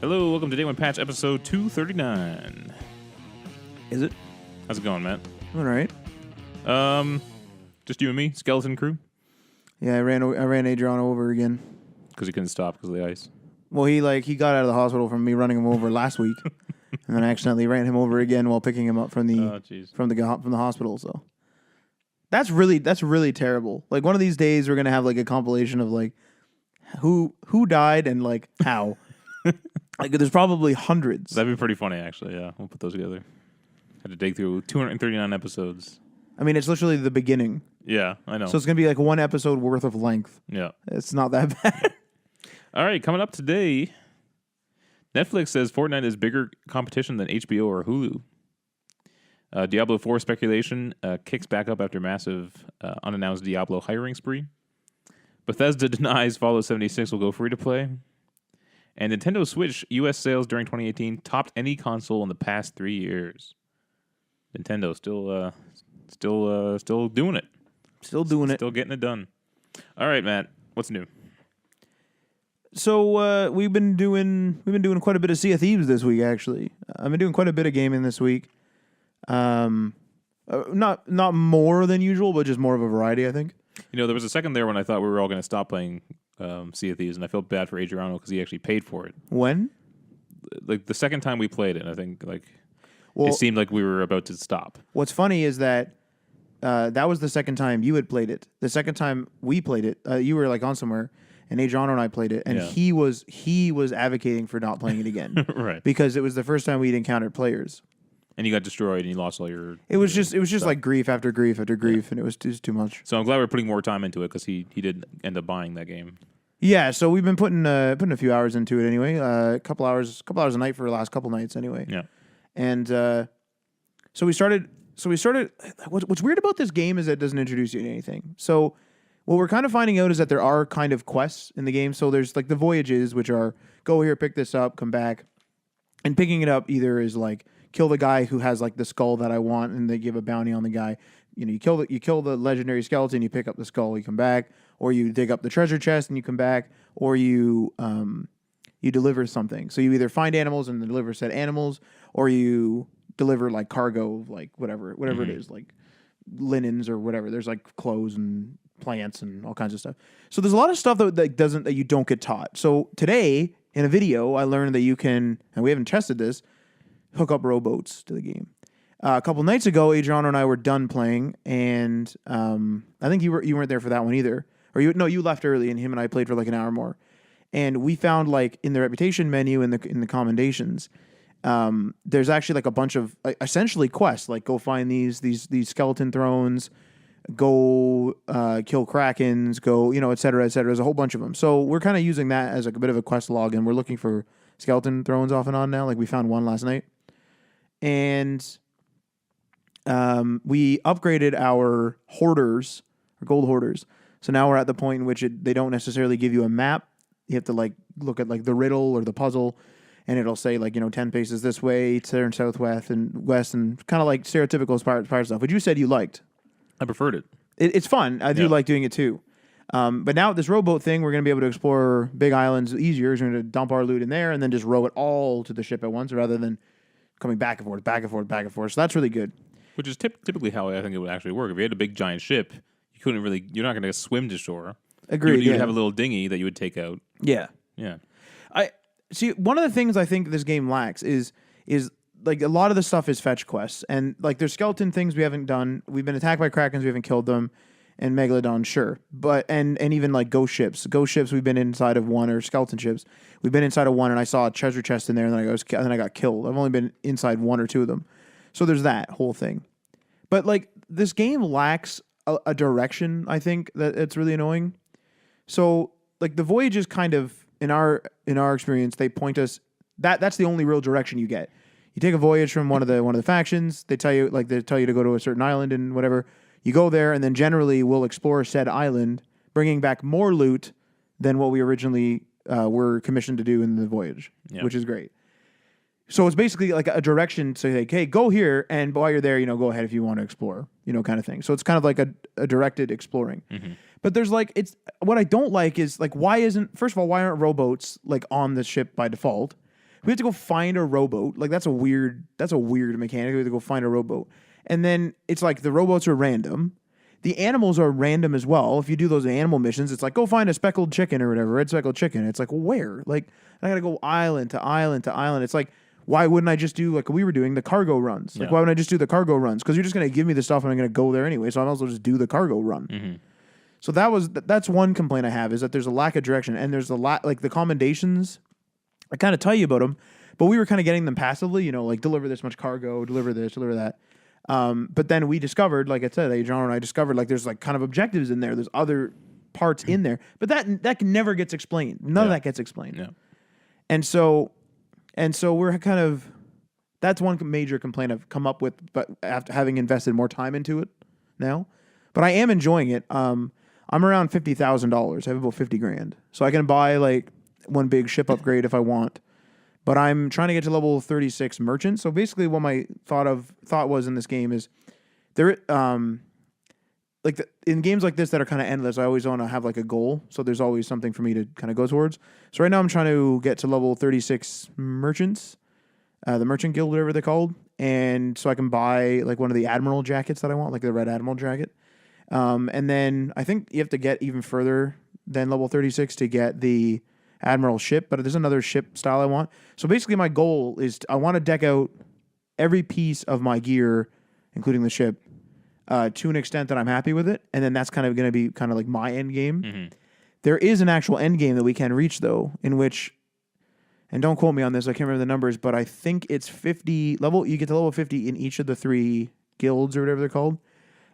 Hello, welcome to Day One Patch episode 239. Is it? How's it going, Matt? All right. Just you and me, skeleton crew? Yeah, I ran Adriano over again. Because he couldn't stop because of the ice. Well, he got out of the hospital from me running him over last week, and then I accidentally ran him over again while picking him up from the hospital. So that's really terrible. Like one of these days, we're gonna have like a compilation of like who died and like how. Like there's probably hundreds. That'd be pretty funny, actually. Yeah, we'll put those together. Had to dig through 239 episodes. I mean, it's literally the beginning. Yeah, I know. So it's gonna be like one episode worth of length. Yeah, it's not that bad. All right, coming up today, Netflix says Fortnite is bigger competition than HBO or Hulu. Diablo 4 speculation kicks back up after massive unannounced Diablo hiring spree. Bethesda denies Fallout 76 will go free to play. And Nintendo Switch U.S. sales during 2018 topped any console in the past 3 years. Nintendo still doing it. Still getting it done. All right, Matt. What's new? So we've been doing quite a bit of Sea of Thieves this week. Actually, I've been doing quite a bit of gaming this week. Not more than usual, but just more of a variety, I think. You know, there was a second there when I thought we were all going to stop playing Sea of Thieves, and I felt bad for Adriano because he actually paid for it. When? Like the second time we played it, I think it seemed like we were about to stop. What's funny is that that was the second time you had played it. The second time we played it, you were like on somewhere, and Adriano and I played it, and he was advocating for not playing it again, right? Because it was the first time we'd encountered players. And you got destroyed, and you lost all your. It was just like grief after grief after grief, and it was just too much. So I'm glad we're putting more time into it because he did end up buying that game. Yeah, so we've been putting a few hours into it anyway. A couple hours a night for the last couple nights anyway. Yeah, and so we started. What's weird about this game is that it doesn't introduce you to anything. So what we're kind of finding out is that there are kind of quests in the game. So there's like the voyages, which are go here, pick this up, come back, and picking it up either is like. Kill the guy who has like the skull that I want, and they give a bounty on the guy. You know, you kill the legendary skeleton, you pick up the skull, you come back, or you dig up the treasure chest and you come back, or you deliver something. So you either find animals and deliver said animals, or you deliver like cargo, like whatever it is, like linens or whatever. There's like clothes and plants and all kinds of stuff. So there's a lot of stuff that you don't get taught. So today in a video, I learned that you can, and we haven't tested this. Hook up rowboats to the game. A couple nights ago, Adriano and I were done playing, and I think you weren't there for that one either. Or you left early, and him and I played for like an hour more. And we found like in the reputation menu in the commendations, there's actually like a bunch of essentially quests, like go find these skeleton thrones, go kill krakens, go et cetera, et cetera. There's a whole bunch of them. So we're kind of using that as like a bit of a quest log, and we're looking for skeleton thrones off and on now. Like we found one last night. And we upgraded our hoarders, our gold hoarders. So now we're at the point in which they don't necessarily give you a map. You have to like look at like the riddle or the puzzle, and it'll say like 10 paces this way, turn southwest and west, and kind of like stereotypical pirate stuff. Which you said you liked. I preferred it. It's fun. I do like doing it too. But now this rowboat thing, we're going to be able to explore big islands easier. We're going to dump our loot in there and then just row it all to the ship at once, rather than coming back and forth, back and forth, back and forth. So that's really good. Which is typically how I think it would actually work. If you had a big giant ship, you're not going to swim to shore. Agreed. You would have a little dinghy that you would take out. Yeah. Yeah. I see. One of the things I think this game lacks is like a lot of the stuff is fetch quests, and like there's skeleton things we haven't done. We've been attacked by krakens, we haven't killed them, and megalodon, sure, but and even like ghost ships. We've been inside of one, or skeleton ships. We've been inside of one, and I saw a treasure chest in there, and then I got killed. I've only been inside one or two of them, so there's that whole thing. But like this game lacks a direction. I think that it's really annoying. So like the voyages kind of in our experience, they point us that's the only real direction you get. You take a voyage from one of the factions. They tell you to go to a certain island and whatever. You go there, and then generally we'll explore said island, bringing back more loot than what we originally were commissioned to do in the voyage, which is great. So it's basically like a direction to say, like, hey, go here, and while you're there, go ahead if you want to explore, kind of thing. So it's kind of like a directed exploring. Mm-hmm. But there's like, what I don't like is like, why aren't rowboats like on the ship by default? We have to go find a rowboat. Like that's a weird mechanic. We have to go find a rowboat. And then it's like the rowboats are random. The animals are random as well. If you do those animal missions, it's like go find a speckled chicken or whatever, red speckled chicken. It's like where? Like I gotta go island to island to island. It's like why wouldn't I just do like we were doing the cargo runs? Like why wouldn't I just do the cargo runs? Because you're just gonna give me the stuff and I'm gonna go there anyway. So I might as well just do the cargo run. Mm-hmm. So that's one complaint I have is that there's a lack of direction and there's a lot like the commendations. I kind of tell you about them, but we were kind of getting them passively. Like deliver this much cargo, deliver this, deliver that. But then we discovered, like I said, Adriano and I discovered like there's like kind of objectives in there. There's other parts in there, but that never gets explained. None of that gets explained. Yeah. And so we're kind of that's one major complaint I've come up with, but after having invested more time into it now, but I am enjoying it. I'm around $50,000. I have about $50,000, so I can buy like one big ship upgrade if I want. But I'm trying to get to level 36 merchant. So basically, what my thought was in this game is there, in games like this that are kind of endless. I always want to have like a goal. So there's always something for me to kind of go towards. So right now I'm trying to get to level 36 merchants, the merchant guild, whatever they're called, and so I can buy like one of the admiral jackets that I want, like the red admiral jacket. And then I think you have to get even further than level 36 to get the admiral ship, but there's another ship style I want. So basically my goal is I want to deck out every piece of my gear, including the ship, to an extent that I'm happy with it. And then that's kind of going to be kind of like my end game. Mm-hmm. There is an actual end game that we can reach though, in which, and don't quote me on this, I can't remember the numbers, but I think it's 50 level. You get to level 50 in each of the 3 guilds or whatever they're called.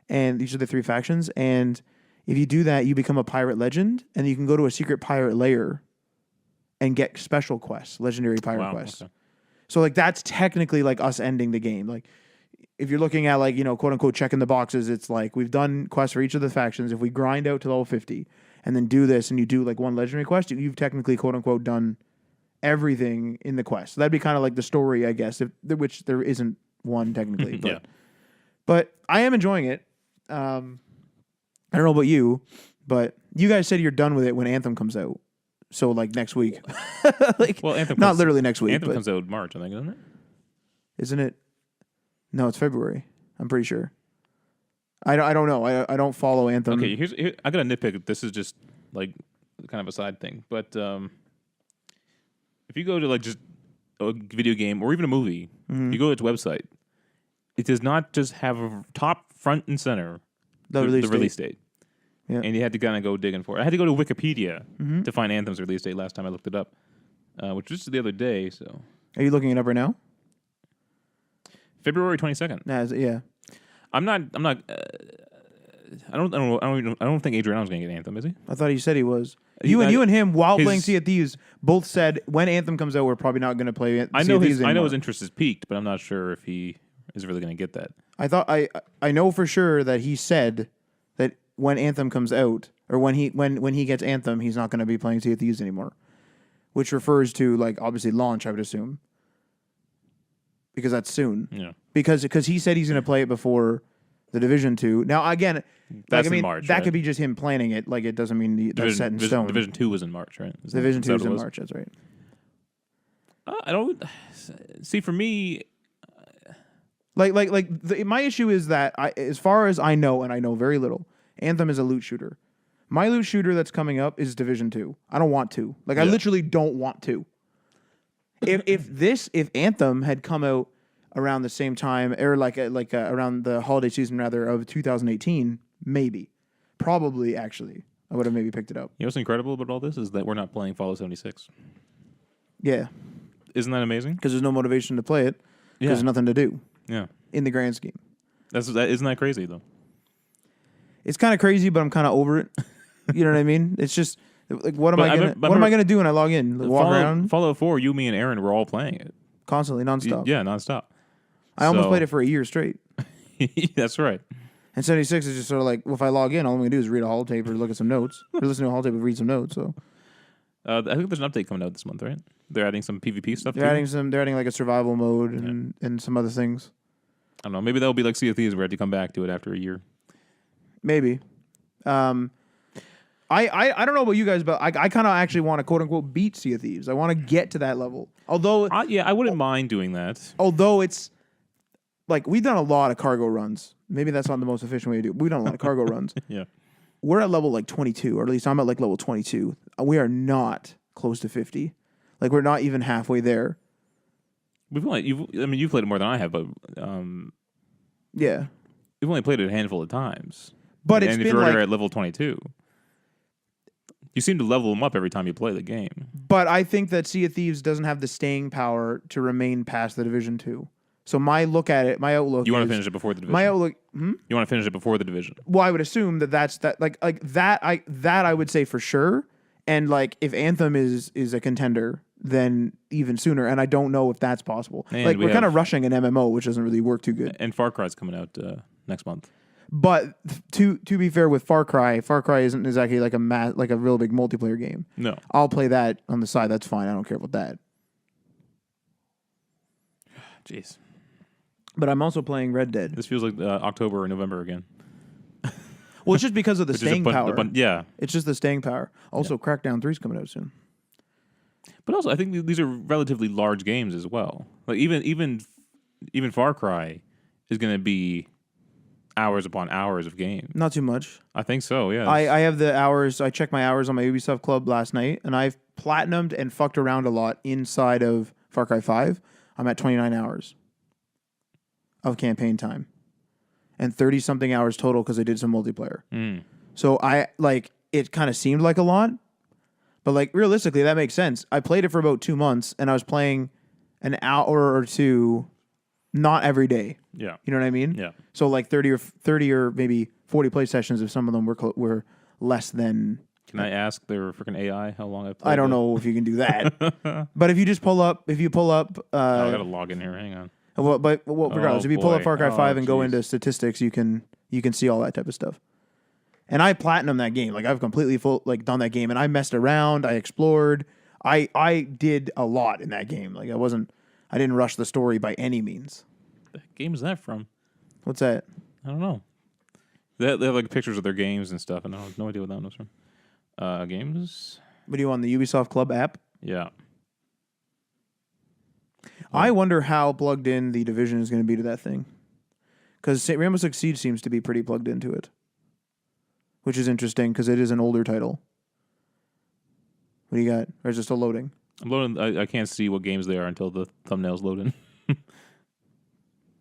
And each of the 3 factions. And if you do that, you become a pirate legend and you can go to a secret pirate lair and get special quests, legendary pirate quests. Okay. So like that's technically like us ending the game. Like if you're looking at like, quote unquote checking the boxes, it's like we've done quests for each of the factions. If we grind out to level 50 and then do this and you do like one legendary quest, you've technically quote unquote done everything in the quest. So that'd be kind of like the story, I guess, which there isn't one technically. But, yeah. But I am enjoying it. I don't know about you, but you guys said you're done with it when Anthem comes out. So like next week, well, Anthem not literally next week. Anthem comes out in March, I think, isn't it? Isn't it? No, it's February. I'm pretty sure. I don't know. I don't follow Anthem. Okay, here I got a nitpick. This is just like kind of a side thing, but if you go to like just a video game or even a movie, you go to its website, it does not just have a top front and center the release date. Yeah. And you had to kind of go digging for it. I had to go to Wikipedia to find Anthem's release date last time I looked it up, which was the other day. So, are you looking it up right now? February 22nd. Yeah. I'm not. I don't think Adriano's going to get Anthem, is he? I thought he said he was. You and him, while playing Sea of Thieves, both said when Anthem comes out, we're probably not going to play Sea of Thieves anymore. I know his interest is peaked, but I'm not sure if he is really going to get that. I know for sure that he said that when Anthem comes out, or when he gets Anthem, he's not going to be playing Sea of Thieves anymore, which refers to like obviously launch, I would assume, because that's soon. Yeah. Because he said he's going to play it before the Division 2. Now again, that's in March. That could be just him planning it. Like it doesn't mean that's set in stone. Division 2 was in March, right? Division 2 is in March. That's right. I don't see. For me, my issue is that as far as I know, and I know very little, Anthem is a loot shooter. My loot shooter that's coming up is Division 2. I don't want to. I literally don't want to. If Anthem had come out around the same time, or around the holiday season rather of 2018, maybe, probably actually, I would have maybe picked it up. You know what's incredible about all this is that we're not playing Fallout 76. Yeah, isn't that amazing? Because there's no motivation to play it. Because there's nothing to do. Yeah, in the grand scheme, isn't that crazy though? It's kind of crazy, but I'm kind of over it. You know what I mean? It's just like, what am I gonna do when I log in? Walk around? Fallout 4, you, me, and Aaron were all playing it constantly, nonstop. Yeah, nonstop. I almost played it for a year straight. That's right. And 76 is just sort of like, well, if I log in, all I'm going to do is read a holotape or look at some notes. Or listen to a holotape and read some notes. So, I think there's an update coming out this month, right? They're adding some PvP stuff. They're adding like a survival mode and some other things. I don't know. Maybe that'll be like Sea of Thieves where I have to come back to it after a year. Maybe. I don't know about you guys, but I kind of actually want to quote unquote beat Sea of Thieves. I want to get to that level. Although I wouldn't mind doing that. although it's like we've done a lot of cargo runs. Maybe that's not the most efficient way to do it. We've done a lot of cargo runs. Yeah. We're at level like 22, or at least I'm at like level 22. We are not close to 50. Like we're not even halfway there. You've played it more than I have, but Yeah. you've only played it a handful of times. But it's and if been you're like, already at level 22, you seem to level them up every time you play the game. but I think that Sea of Thieves doesn't have the staying power to remain past the Division 2. So my look at it, my outlook You want is, to finish it before the division. my outlook, You want to finish it before the division. well, I would assume that's like that I would say for sure. And like if Anthem is a contender, then even sooner. And I don't know if that's possible. And like we we're kind of have- rushing an MMO, which doesn't really work too good. And Far Cry's coming out next month. But to be fair with Far Cry isn't exactly like a real big multiplayer game. No. I'll play that on the side. That's fine. I don't care about that. Jeez. But I'm also playing Red Dead. This feels like October or November again. Well, it's just because of the Which is staying power. Yeah. It's just the staying power. Also, Crackdown 3 is coming out soon. But also, I think these are relatively large games as well. Like even Far Cry is going to be hours upon hours of game. Not too much. I think so. Yeah. I have the hours. I checked my hours on my Ubisoft Club last night, and I've platinumed and fucked around a lot inside of Far Cry 5. I'm at 29 hours of campaign time, and 30 something hours total because I did some multiplayer. So it kind of seemed like a lot, but like realistically, that makes sense. I played it for about 2 months, and I was playing an hour or two, not every day. Yeah. You know what I mean? Yeah. So like 30 or maybe 40 play sessions if some of them were less than. Can I ask their freaking AI how long I've played? I don't know if you can do that. But if you pull up, I gotta log in here. Hang on. Regardless, if you pull up boy. Far Cry 5 and go Jeez. into statistics, you can see all that type of stuff. And I platinum that game. Like I've completely done that game, and I messed around. I explored. I did a lot in that game. Like I didn't rush the story by any means. The game is that from? What's that? I don't know. They have like pictures of their games and stuff, and I have no idea what that was from. Games? What do you on the Ubisoft Club app? Yeah. I wonder how plugged in the Division is going to be to that thing. Because Rainbow Six Siege seems to be pretty plugged into it. Which is interesting because it is an older title. What do you got? Or is it still loading? I'm loading. I can't see what games they are until the thumbnails load in.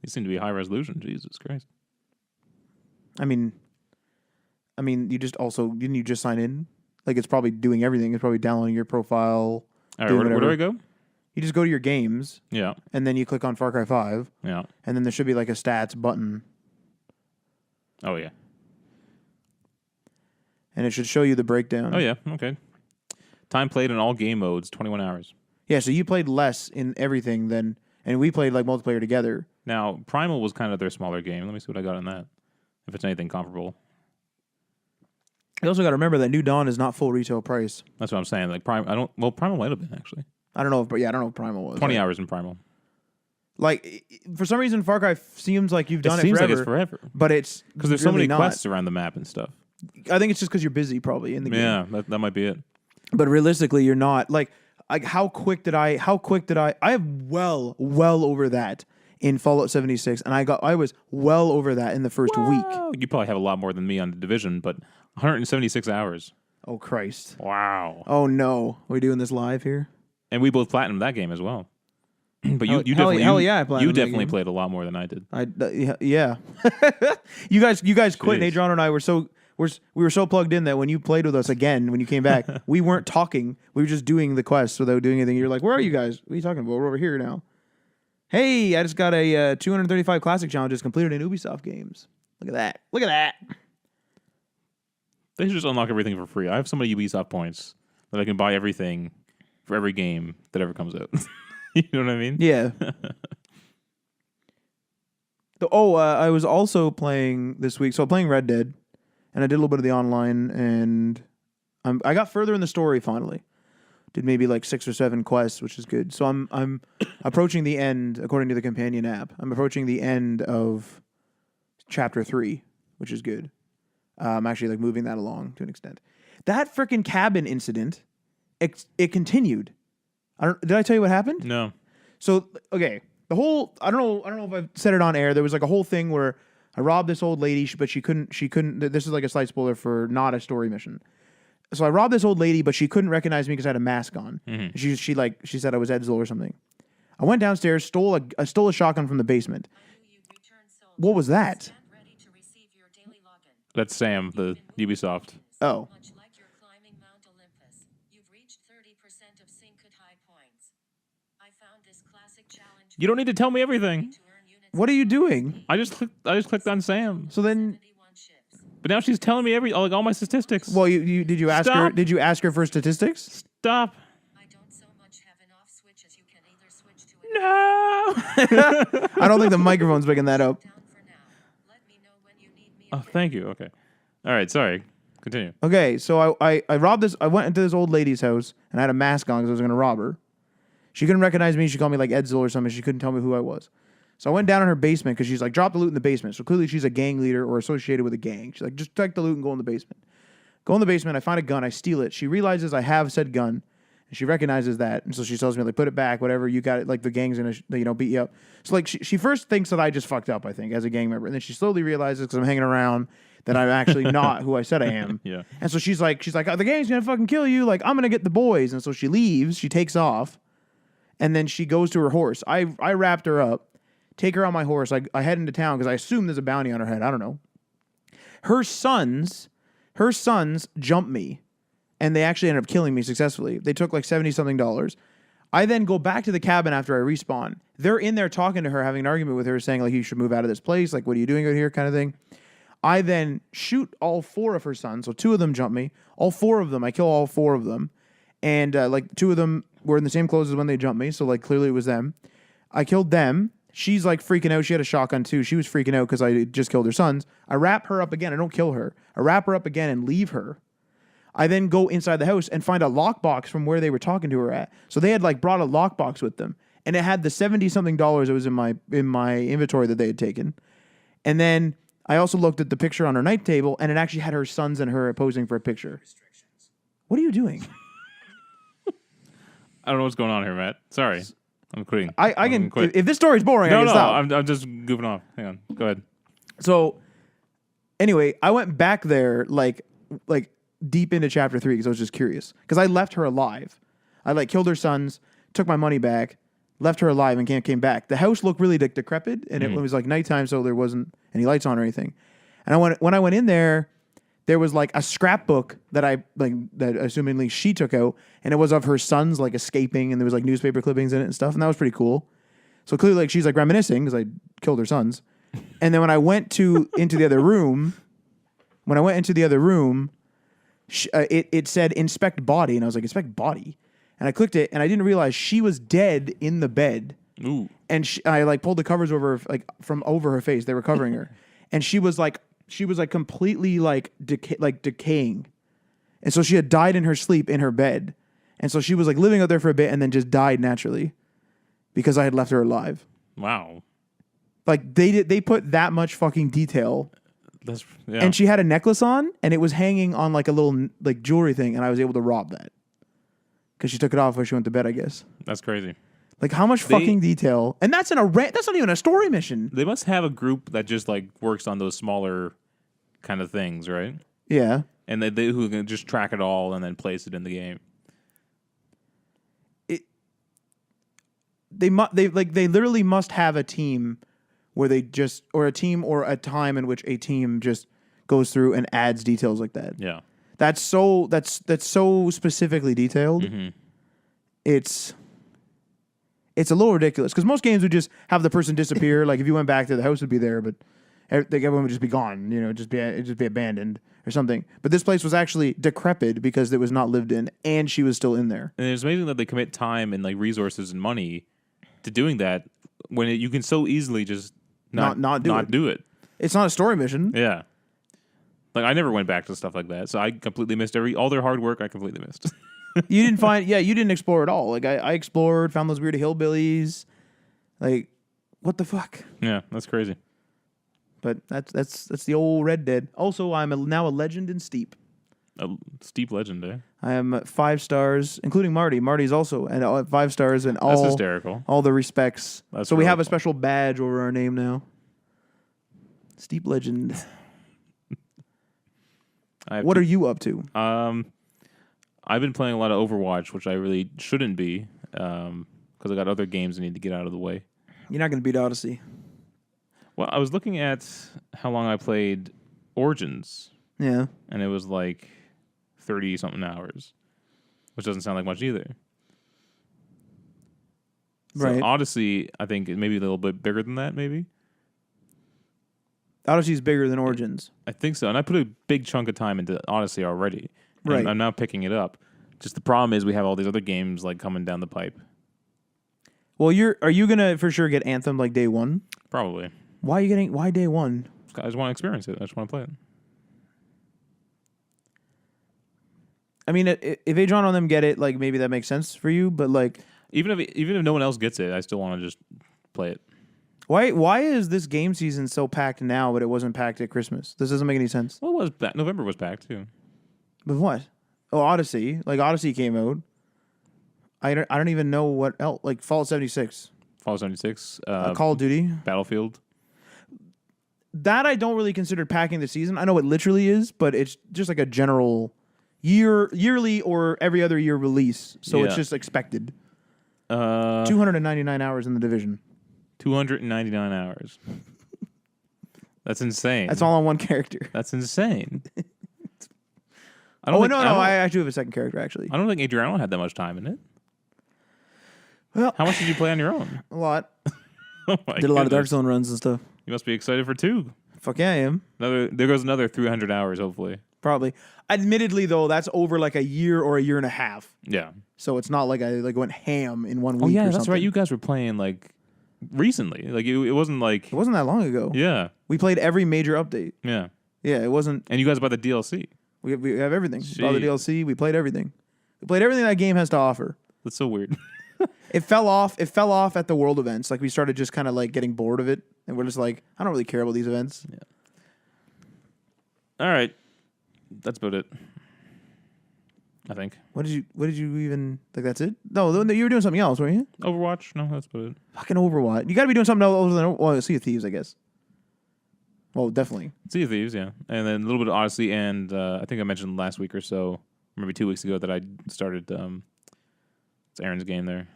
These seem to be high resolution. Jesus Christ. I mean, you didn't you just sign in? Like it's probably doing everything. It's probably downloading your profile. All right, where do I go? You just go to your games. Yeah. And then you click on Far Cry 5. Yeah. And then there should be like a stats button. Oh, yeah. And it should show you the breakdown. Oh, yeah. Okay. Time played in all game modes, 21 hours. Yeah, so you played less in everything and we played like multiplayer together. Now, Primal was kind of their smaller game. Let me see what I got in that. If it's anything comparable. You also got to remember that New Dawn is not full retail price. That's what I'm saying. Like Primal might have been actually. I don't know if Primal was. 20 hours in Primal. Like for some reason, Far Cry seems like you've done it seems forever. like it's forever. But it's Because there's really so many not. quests around the map and stuff. I think it's just because you're busy probably in the game. Yeah, that might be it. But realistically, you're not. Like how quick did I have well over that in Fallout 76, and I was well over that in the first week. You probably have a lot more than me on the Division, but 176 hours. Oh Christ. Wow. Oh no. Are we doing this live here? And we both platinumed that game as well. But you hell definitely yeah, I platinumed you that definitely game. played a lot more than I did. Yeah. you guys quit. Jeez. Nate, John, and I were we were so plugged in that when you played with us again, when you came back, we weren't talking. We were just doing the quests without doing anything. You're like, "Where are you guys? What are you talking about? We're over here now." Hey, I just got a 235 classic challenges completed in Ubisoft games. Look at that. Look at that. They should just unlock everything for free. I have so many Ubisoft points that I can buy everything for every game that ever comes out. You know what I mean? Yeah. I was also playing this week. So I'm playing Red Dead, and I did a little bit of the online, and I got further in the story finally. Did maybe like 6 or 7 quests, which is good. So I'm approaching the end, according to the companion app. I'm approaching the end of chapter 3, which is good. I'm actually like moving that along to an extent. that freaking cabin incident, it continued. Did I tell you what happened? No. So, okay, the whole, I don't know if I've said it on air. There was like a whole thing where I robbed this old lady, but she couldn't, this is like a slight spoiler for not a story mission. So I robbed this old lady, but she couldn't recognize me because I had a mask on. Mm-hmm. She said I was Edsel or something. I went downstairs, stole a shotgun from the basement. What was that? That's Sam, the Ubisoft. Oh. You don't need to tell me everything. What are you doing? I just clicked on Sam. So then, But now she's telling me all my statistics. well, did you ask her? Stop. Did you ask her for statistics? Stop. I don't so much have an off switch as you can either switch to No. I don't think the microphone's picking that up. down for now. Let me know when you need me. Oh, thank you. Okay. All right. Sorry. Continue. Okay, so I robbed this. I went into this old lady's house and I had a mask on because I was going to rob her. She couldn't recognize me. She called me like Edsel or something. She couldn't tell me who I was. So I went down in her basement because she's like, drop the loot in the basement. So clearly she's a gang leader or associated with a gang. She's like, just take the loot and go in the basement. Go in the basement. I find a gun. I steal it. She realizes I have said gun. And she recognizes that. And so she tells me, like, put it back, whatever. You got it. Like, the gang's going to, beat you up. So, like, she first thinks that I just fucked up, I think, as a gang member. And then she slowly realizes, because I'm hanging around, that I'm actually not who I said I am. Yeah. And so she's like, oh, the gang's going to fucking kill you. Like, I'm going to get the boys. And so she leaves. She takes off. And then she goes to her horse. I wrapped her up, take her on my horse. I head into town because I assume there's a bounty on her head. I don't know. Her sons jump me, and they actually ended up killing me successfully. They took like $70-something. I then go back to the cabin after I respawn. They're in there talking to her, having an argument with her, saying like, you should move out of this place. Like, what are you doing out here, kind of thing. I then shoot all 4 of her sons. So 2 of them jump me. All 4 of them, I kill all 4 of them. And like 2 of them were in the same clothes as when they jumped me. So like clearly it was them. I killed them. She's like freaking out. She had a shotgun too. She was freaking out because I just killed her sons. I wrap her up again. I don't kill her. I wrap her up again and leave her. I then go inside the house and find a lockbox from where they were talking to her at. So they had like brought a lockbox with them. And it had the $70-something that was in my inventory that they had taken. And then I also looked at the picture on her night table, and it actually had her sons and her posing for a picture. What are you doing? I don't know what's going on here, Matt. Sorry. I'm quitting. I can quit. if this story's boring, I can stop. I'm just goofing off. Hang on. Go ahead. So anyway, I went back there like deep into chapter 3 because I was just curious. Because I left her alive. I like killed her sons, took my money back, left her alive, and came back. The house looked really decrepit, and it was like nighttime, so there wasn't any lights on or anything. And when I went in there, there was like a scrapbook that that assumingly she took out, and it was of her sons like escaping, and there was like newspaper clippings in it and stuff, and that was pretty cool. So clearly, like she's like reminiscing because I killed her sons. And then when I went into the other room, it said inspect body, and I was like, inspect body, and I clicked it, and I didn't realize she was dead in the bed. Ooh. And I like pulled the covers over from over her face. They were covering her, and she was like completely like decaying, and so she had died in her sleep in her bed, and so she was like living out there for a bit and then just died naturally because I had left her alive. Wow. Like they put that much fucking detail. That's yeah. And she had a necklace on, and it was hanging on like a little like jewelry thing, and I was able to rob that because she took it off when she went to bed, I guess. That's crazy. Like how much fucking detail, and that's that's not even a story mission. They must have a group that just like works on those smaller kind of things, right? Yeah, And they who can just track it all and then place it in the game. They literally must have a team where they just or a time in which a team just goes through and adds details like that. Yeah. That's so specifically detailed. Mm-hmm. It's a little ridiculous because most games would just have the person disappear. Like if you went back there, the house would be there, but everyone would just be gone. You know, it'd just be abandoned or something. But this place was actually decrepit because it was not lived in, and she was still in there. And it's amazing that they commit time and like resources and money to doing that when you can so easily just not do it. It's not a story mission. Yeah. Like I never went back to stuff like that, so I completely missed all their hard work. I completely missed. You didn't explore at all. Like I explored, found those weird hillbillies. Like, what the fuck? Yeah, that's crazy. But that's the old Red Dead. Also, I'm now a legend in Steep. A steep legend, eh? I am at 5 stars, including Marty. Marty's also at 5 stars and That's all hysterical. all the respects. That's So we really have a fun. special badge over our name now. Steep legend. What are you up to? I've been playing a lot of Overwatch, which I really shouldn't be, because I got other games I need to get out of the way. You're not going to beat Odyssey. Well, I was looking at how long I played Origins, Yeah. and it was like 30-something hours, which doesn't sound like much either. So Right. Odyssey, I think, maybe a little bit bigger than that, maybe. Odyssey's bigger than Origins. I think so. And I put a big chunk of time into Odyssey already. And Right. I'm now picking it up. Just the problem is we have all these other games like coming down the pipe. Well, are you going to for sure get Anthem like day one? Probably. Why day one? I just want to experience it. I just want to play it. I mean, if Adrian and them get it, like maybe that makes sense for you, but like Even if no one else gets it, I still want to just play it. why is this game season so packed now, but it wasn't packed at Christmas? This doesn't make any sense. Well, it was November was packed too. But what? Oh, Odyssey. Like Odyssey came out. I don't even know what else. Like Fallout 76, Fallout 76, Call of Duty. Battlefield. That I don't really consider packing the season. I know it literally is, but it's just like a general yearly or every other year release. So it's Yeah. just expected. 200 299 hours in the division. 299 hours. That's insane. That's all on one character. That's insane. I Oh think- no, I no, don't- I actually have a second character actually. I don't think Adriano had that much time in it. Well, How much did you play on your own? a lot. Oh my Did a lot of Dark goodness. Zone runs and stuff. You must be excited for 2. Fuck yeah, I am. There goes another 300 hours, hopefully. Probably. Admittedly, though, that's over like a year or a year and a half. Yeah. So it's not like I went ham in 1 week. Oh yeah, or that's something. right. You guys were playing like recently. Like it wasn't like It wasn't that long ago. yeah, We played every major update. yeah. Yeah, it wasn't. And you guys bought the DLC. We have everything. We bought the Jeez. DLC. We played everything. We played everything that game has to offer. That's so weird. It fell off. It fell off at the world events. Like we started just kind of like getting bored of it, and we're just like, I don't really care about these events. All right, that's about it. I think What did you even like? That's it? No, you were doing something else, weren't you? Overwatch. No, that's about it. Fucking Overwatch. You got to be doing something else than Sea of Thieves, I guess. Well, definitely. Sea of Thieves, yeah, and then a little bit of Odyssey, and I think I mentioned last week or so, maybe 2 weeks ago, that I started. It's Aaron's game there,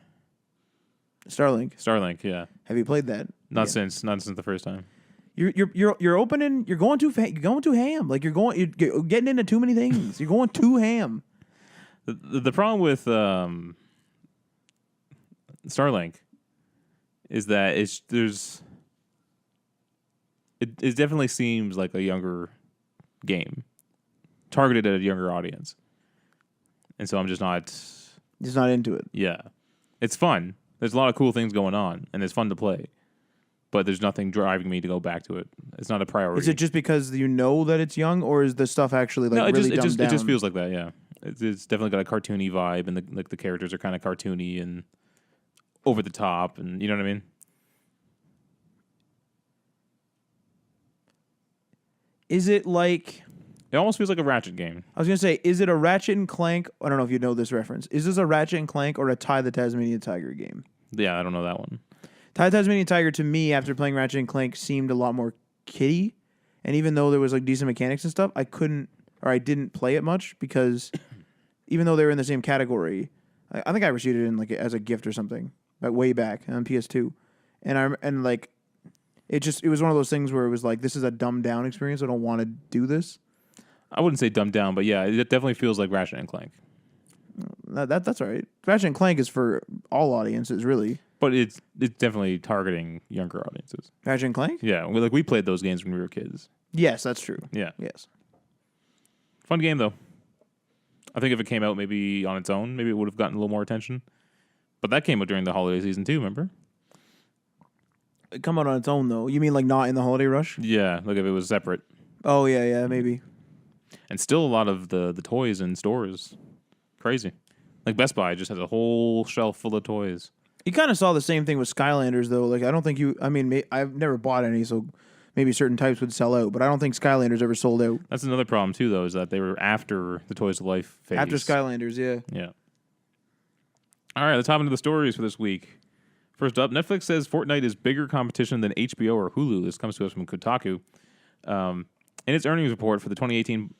Starlink. Starlink. Yeah, Have you played that? not Yeah. since the first time. You're opening. You're going too ham. Like you're getting into too many things. You're going too ham. The problem with Starlink is that it definitely seems like a younger game, targeted at a younger audience, and so I'm just not. Just not into it. Yeah, it's fun. There's a lot of cool things going on, and it's fun to play, but there's nothing driving me to go back to it. It's not a priority. Is it just because you know that it's young, or is the stuff actually like no, it really just dumbed down? it just feels like that. Yeah, it's definitely got a cartoony vibe, and the characters are kind of cartoony and over the top, and you know what I mean. Is it like? It almost feels like a Ratchet game. I was gonna say, is it a Ratchet and Clank? I don't know if you know this reference. Is this a Ratchet and Clank or a Ty the Tasmanian Tiger game? Yeah, I don't know that one. Ty the Tasmanian Tiger to me, after playing Ratchet and Clank, seemed a lot more kiddie. And even though there was like decent mechanics and stuff, I didn't play it much because even though they were in the same category, I think I received it in like as a gift or something, like way back on PS2, and like it was one of those things where it was like, this is a dumbed down experience. I don't want to do this. I wouldn't say dumbed down, but yeah, it definitely feels like Ratchet and Clank. That's all right. Ratchet and Clank is for all audiences, really. But it's definitely targeting younger audiences. Ratchet and Clank? Yeah, we played those games when we were kids. Yes, that's true. Yeah, Yes. fun game though. I think if it came out maybe on its own, maybe it would have gotten a little more attention. But that came out during the holiday season too. Remember? It come out on its own though. You mean like not in the holiday rush? Yeah, like if it was separate. Oh yeah, maybe. And still a lot of the toys in stores. Crazy. Like Best Buy just has a whole shelf full of toys. You kind of saw the same thing with Skylanders though. Like I don't think you. I mean, I've never bought any, so maybe certain types would sell out. But I don't think Skylanders ever sold out. That's another problem too, though, is that they were after the Toys to Life phase. After Skylanders, yeah. Yeah. All right, let's hop into the stories for this week. First up, Netflix says Fortnite is bigger competition than HBO or Hulu. This comes to us from Kotaku. In its earnings report for the 2018,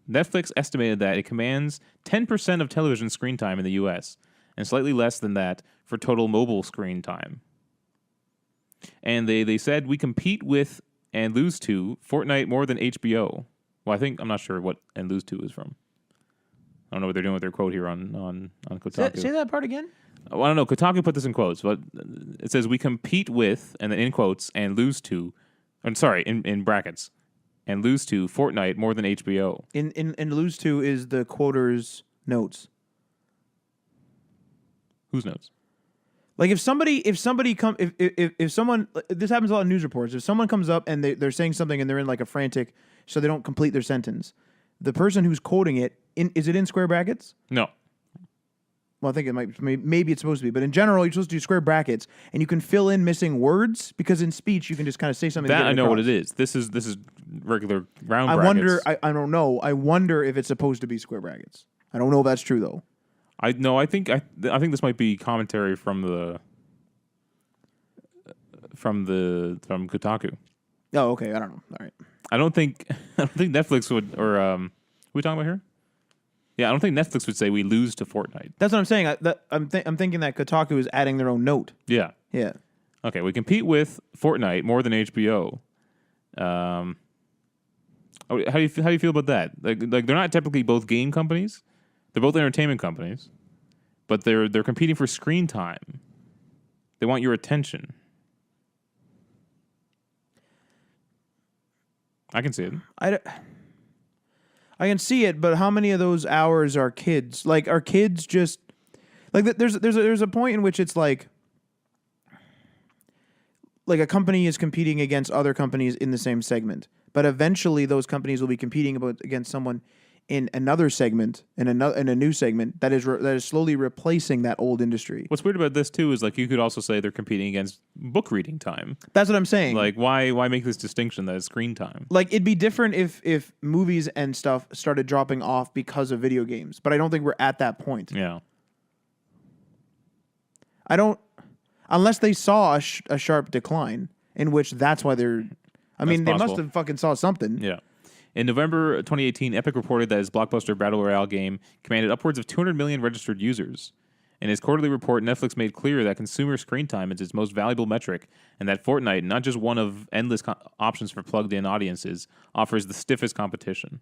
Netflix estimated that it commands 10% of television screen time in the U.S. and slightly less than that for total mobile screen time. And they said we compete with and lose to Fortnite more than HBO. Well, I'm not sure what and lose to is from. I don't know what they're doing with their quote here on Kotaku. Say that part again. Well, I don't know. Kotaku put this in quotes, but it says we compete with, and then in quotes, and lose to, in brackets, and lose to Fortnite more than HBO. In lose to is the quoter's notes. Whose notes? Like if someone this happens a lot in news reports. If someone comes up and they're saying something and they're in like a frantic, so they don't complete their sentence, the person who's quoting it is it in square brackets? No. Well, I think it maybe it's supposed to be, but in general, you're supposed to do square brackets, and you can fill in missing words because in speech you can just kind of say something. That to get I know across. what it is. This is regular round I brackets. wonder. I don't know. I wonder if it's supposed to be square brackets. I don't know if that's true though. I think this might be commentary from Kotaku. Oh, okay. I don't know. All right. I don't think Netflix would, or who are we talking about here? Yeah, I don't think Netflix would say we lose to Fortnite. That's what I'm saying. I'm thinking that Kotaku is adding their own note. Yeah. Yeah. Okay, we compete with Fortnite more than HBO. How do you feel about that? Like they're not typically both game companies. They're both entertainment companies, but they're competing for screen time. They want your attention. I can see it. I can see it, but how many of those hours are kids? Like, are kids just like there's a point in which it's like a company is competing against other companies in the same segment, but eventually those companies will be competing against someone in another segment, in a new segment that is slowly replacing that old industry. What's weird about this too is like you could also say they're competing against book reading time. That's what I'm saying. Like why make this distinction that it's screen time? Like it'd be different if movies and stuff started dropping off because of video games, but I don't think we're at that point. Yeah. I don't, unless they saw a sharp decline, in which that's why they're. I mean, they must have fucking saw something. Yeah. In November 2018, Epic reported that its blockbuster Battle Royale game commanded upwards of 200 million registered users. In its quarterly report, Netflix made clear that consumer screen time is its most valuable metric, and that Fortnite, not just one of endless options for plugged-in audiences, offers the stiffest competition.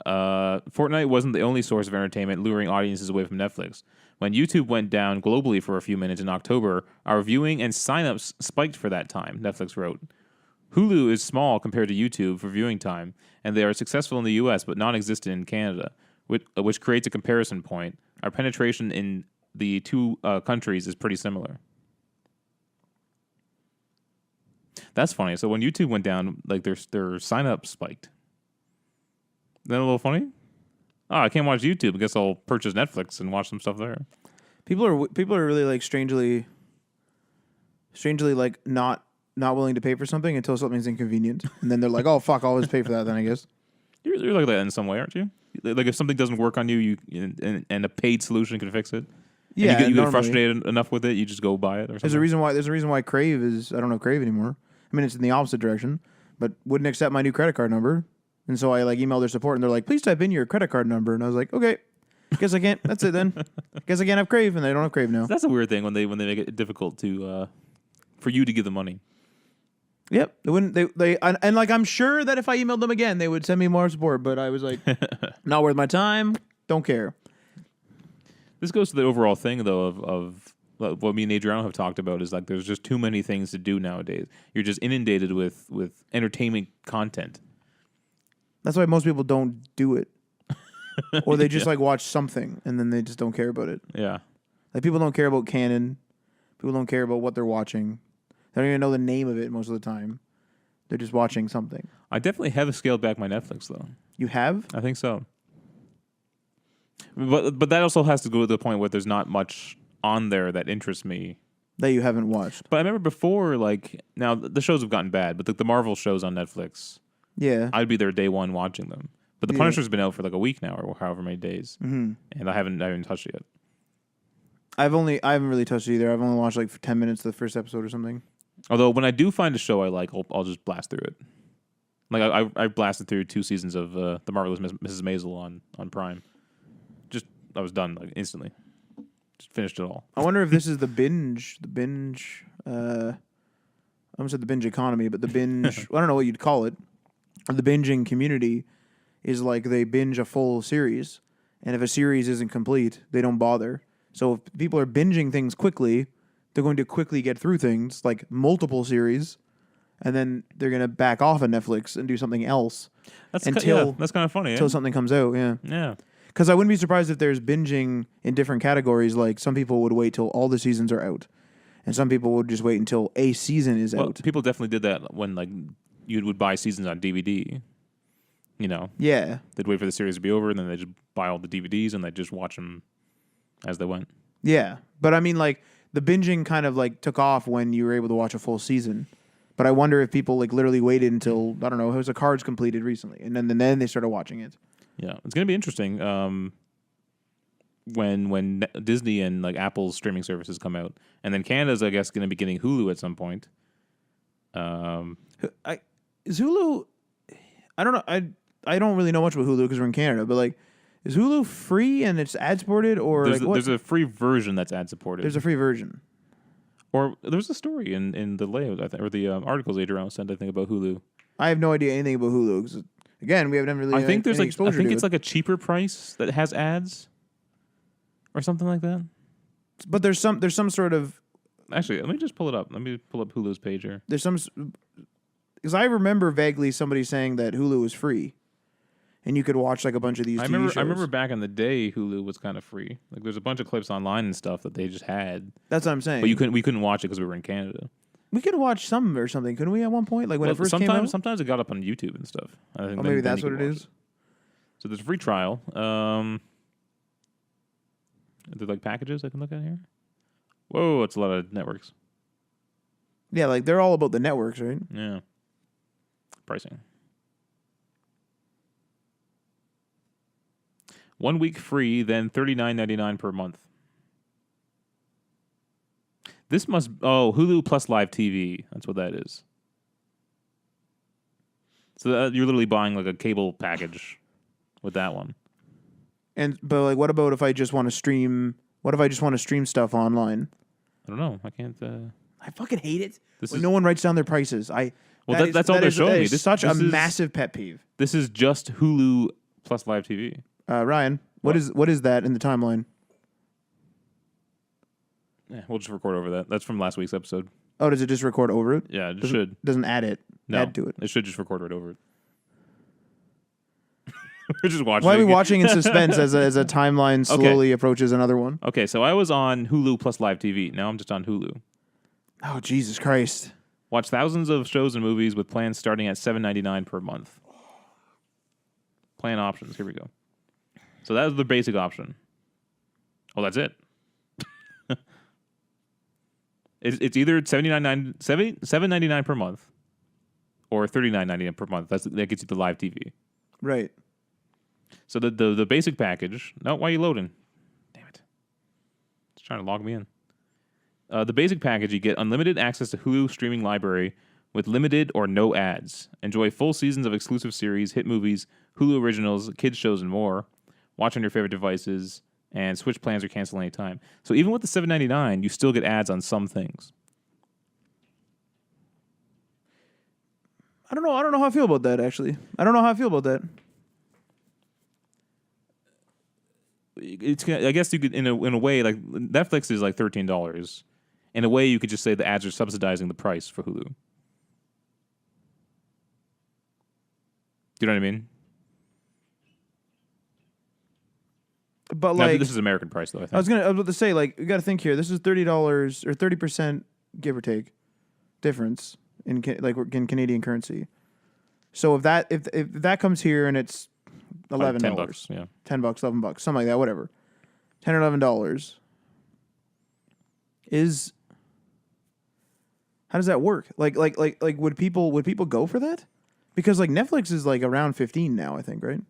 Fortnite wasn't the only source of entertainment luring audiences away from Netflix. When YouTube went down globally for a few minutes in October, our viewing and signups spiked for that time, Netflix wrote. Hulu is small compared to YouTube for viewing time, and they are successful in the US but non-existent in Canada, which creates a comparison point. Our penetration in the two countries is pretty similar. That's funny. So when YouTube went down, like their sign-up spiked. Isn't that a little funny? Oh, I can't watch YouTube. I guess I'll purchase Netflix and watch some stuff there. People are really like strangely like not willing to pay for something until something's inconvenient, and then they're like, "Oh fuck, I'll always pay for that." Then I guess you're like that in some way, aren't you? Like if something doesn't work on you, and a paid solution can fix it. Yeah, and you get frustrated enough with it, you just go buy it. Or something. There's a reason why Crave is I don't know Crave anymore. I mean, it's in the opposite direction, but wouldn't accept my new credit card number, and so I like emailed their support, and they're like, "Please type in your credit card number," and I was like, "Okay." Guess I can't. That's it then. Guess I can't have Crave, and they don't have Crave now. That's a weird thing when they make it difficult to for you to give the money. Yep, they wouldn't. They and like I'm sure that if I emailed them again, they would send me more support. But I was like, not worth my time. Don't care. This goes to the overall thing though of what me and Adriano have talked about is like there's just too many things to do nowadays. You're just inundated with entertainment content. That's why most people don't do it. Or they just like watch something and then they just don't care about it. Yeah. Like people don't care about canon. People don't care about what they're watching. They don't even know the name of it most of the time. They're just watching something. I definitely have scaled back my Netflix though. You have? I think so. But that also has to go to the point where there's not much on there that interests me that you haven't watched. But I remember before, like, now the shows have gotten bad, but the Marvel shows on Netflix, Yeah. I'd be there day one watching them. But the Yeah. Punisher's been out for like a week now, or however many days, and I haven't touched it yet. I haven't really touched it either. I've only watched like 10 minutes of the first episode or something. Although when I do find a show I like, I'll just blast through it. Like I blasted through 2 seasons of The Marvelous Mrs. Maisel on Prime. Just I was done like instantly. Just finished it all. I wonder if this is the binge. I almost said the binge economy, but the binge. I don't know what you'd call it. The binging community is like they binge a full series, and if a series isn't complete, they don't bother. So if people are binging things quickly, they're going to quickly get through things like multiple series, and then they're going to back off of Netflix and do something else That's until that's kind of funny. until something comes out. Yeah. Yeah. Because I wouldn't be surprised if there's binging in different categories. Like some people would wait till all the seasons are out, and some people would just wait until a season is Well, out. people definitely did that when like you would buy seasons on DVD. You know, Yeah, they'd wait for the series to be over, and then they just buy all the DVDs and they just watch them as they went. yeah. But I mean, like the binging kind of like took off when you were able to watch a full season. But I wonder if people like literally waited until I don't know, House of Cards completed recently, and then they started watching it. Yeah, it's gonna be interesting. When Disney and like Apple's streaming services come out, and then Canada's I guess gonna be getting Hulu at some point. Is Hulu? I don't know. I don't really know much about Hulu because we're in Canada, but like, is Hulu free and it's ad supported or There's, like what? there's a free version that's ad supported. There's a free version. Or there's a story in the layout, I think, or the articles Adrian sent, I think, about Hulu. I have no idea anything about Hulu because again, we haven't really. I think there's any like I exposure think to it's it. like a cheaper price that has ads, or something like that. But there's some sort of Actually, let me just pull it up. Let me pull up Hulu's page here. there's some because I remember vaguely somebody saying that Hulu was free, and you could watch like a bunch of these. I TV shows. remember back in the day, Hulu was kind of free. Like there's a bunch of clips online and stuff that they just had, That's what I'm saying. but we couldn't watch it because we were in Canada. We could watch some or something, couldn't we? At one point, like when it first came out. Sometimes it got up on YouTube and stuff. I think Oh, then- maybe then that's you what could it watch is. So there's a free trial. Are there like packages I can look at here? Whoa, it's a lot of networks. Yeah, like they're all about the networks, right? Yeah. Pricing. 1 week free, then $39.99 per month. This must Hulu plus live TV. That's what that is. So you're literally buying like a cable package with that one. But like, what about if I just want to stream? What if I just want to stream stuff online? I don't know. I can't. I fucking hate it This when is no one writes down their prices. that's all they're showing that me. is such a this is- massive pet peeve. This is just Hulu plus live TV. Ryan, What? what is that in the timeline? Yeah, we'll just record over that. That's from last week's episode. Oh, does it just record over it? Yeah, it should. Doesn't add it. No, Add to it. It should just record right over it. We're just watching. Why are we it. watching in suspense as a timeline slowly approaches another one? Okay, so I was on Hulu plus live TV. Now I'm just on Hulu. Oh, Jesus Christ. Watch thousands of shows and movies with plans starting at $7.99 per month. Plan options. Here we go. So that was the basic option. Oh, that's it. It's either $7.99 per month or $39.99 per month. That gets you the live TV. Right. So the basic package. No, why are you loading? Damn it! It's trying to log me in. The basic package, you get unlimited access to Hulu streaming library with limited or no ads. Enjoy full seasons of exclusive series, hit movies, Hulu originals, kids shows, and more. Watch on your favorite devices, and switch plans or cancel anytime. So even with the $7.99, you still get ads on some things. I don't know how I feel about that, actually. I don't know how I feel about that. I guess you could, in a way, like Netflix is like $13. In a way, you could just say the ads are subsidizing the price for Hulu. Do you know what I mean? But Now, like, this is American price, though, I think. I was about to say, like, you got to think here. This is $30 or 30%, give or take, difference in Canadian currency. So if that comes here and it's $11, $10, yeah. $10, $11, something like that, whatever, $10 or $11 is How does that work? Like would people go for that? Because like Netflix is like around 15 now, I think, right?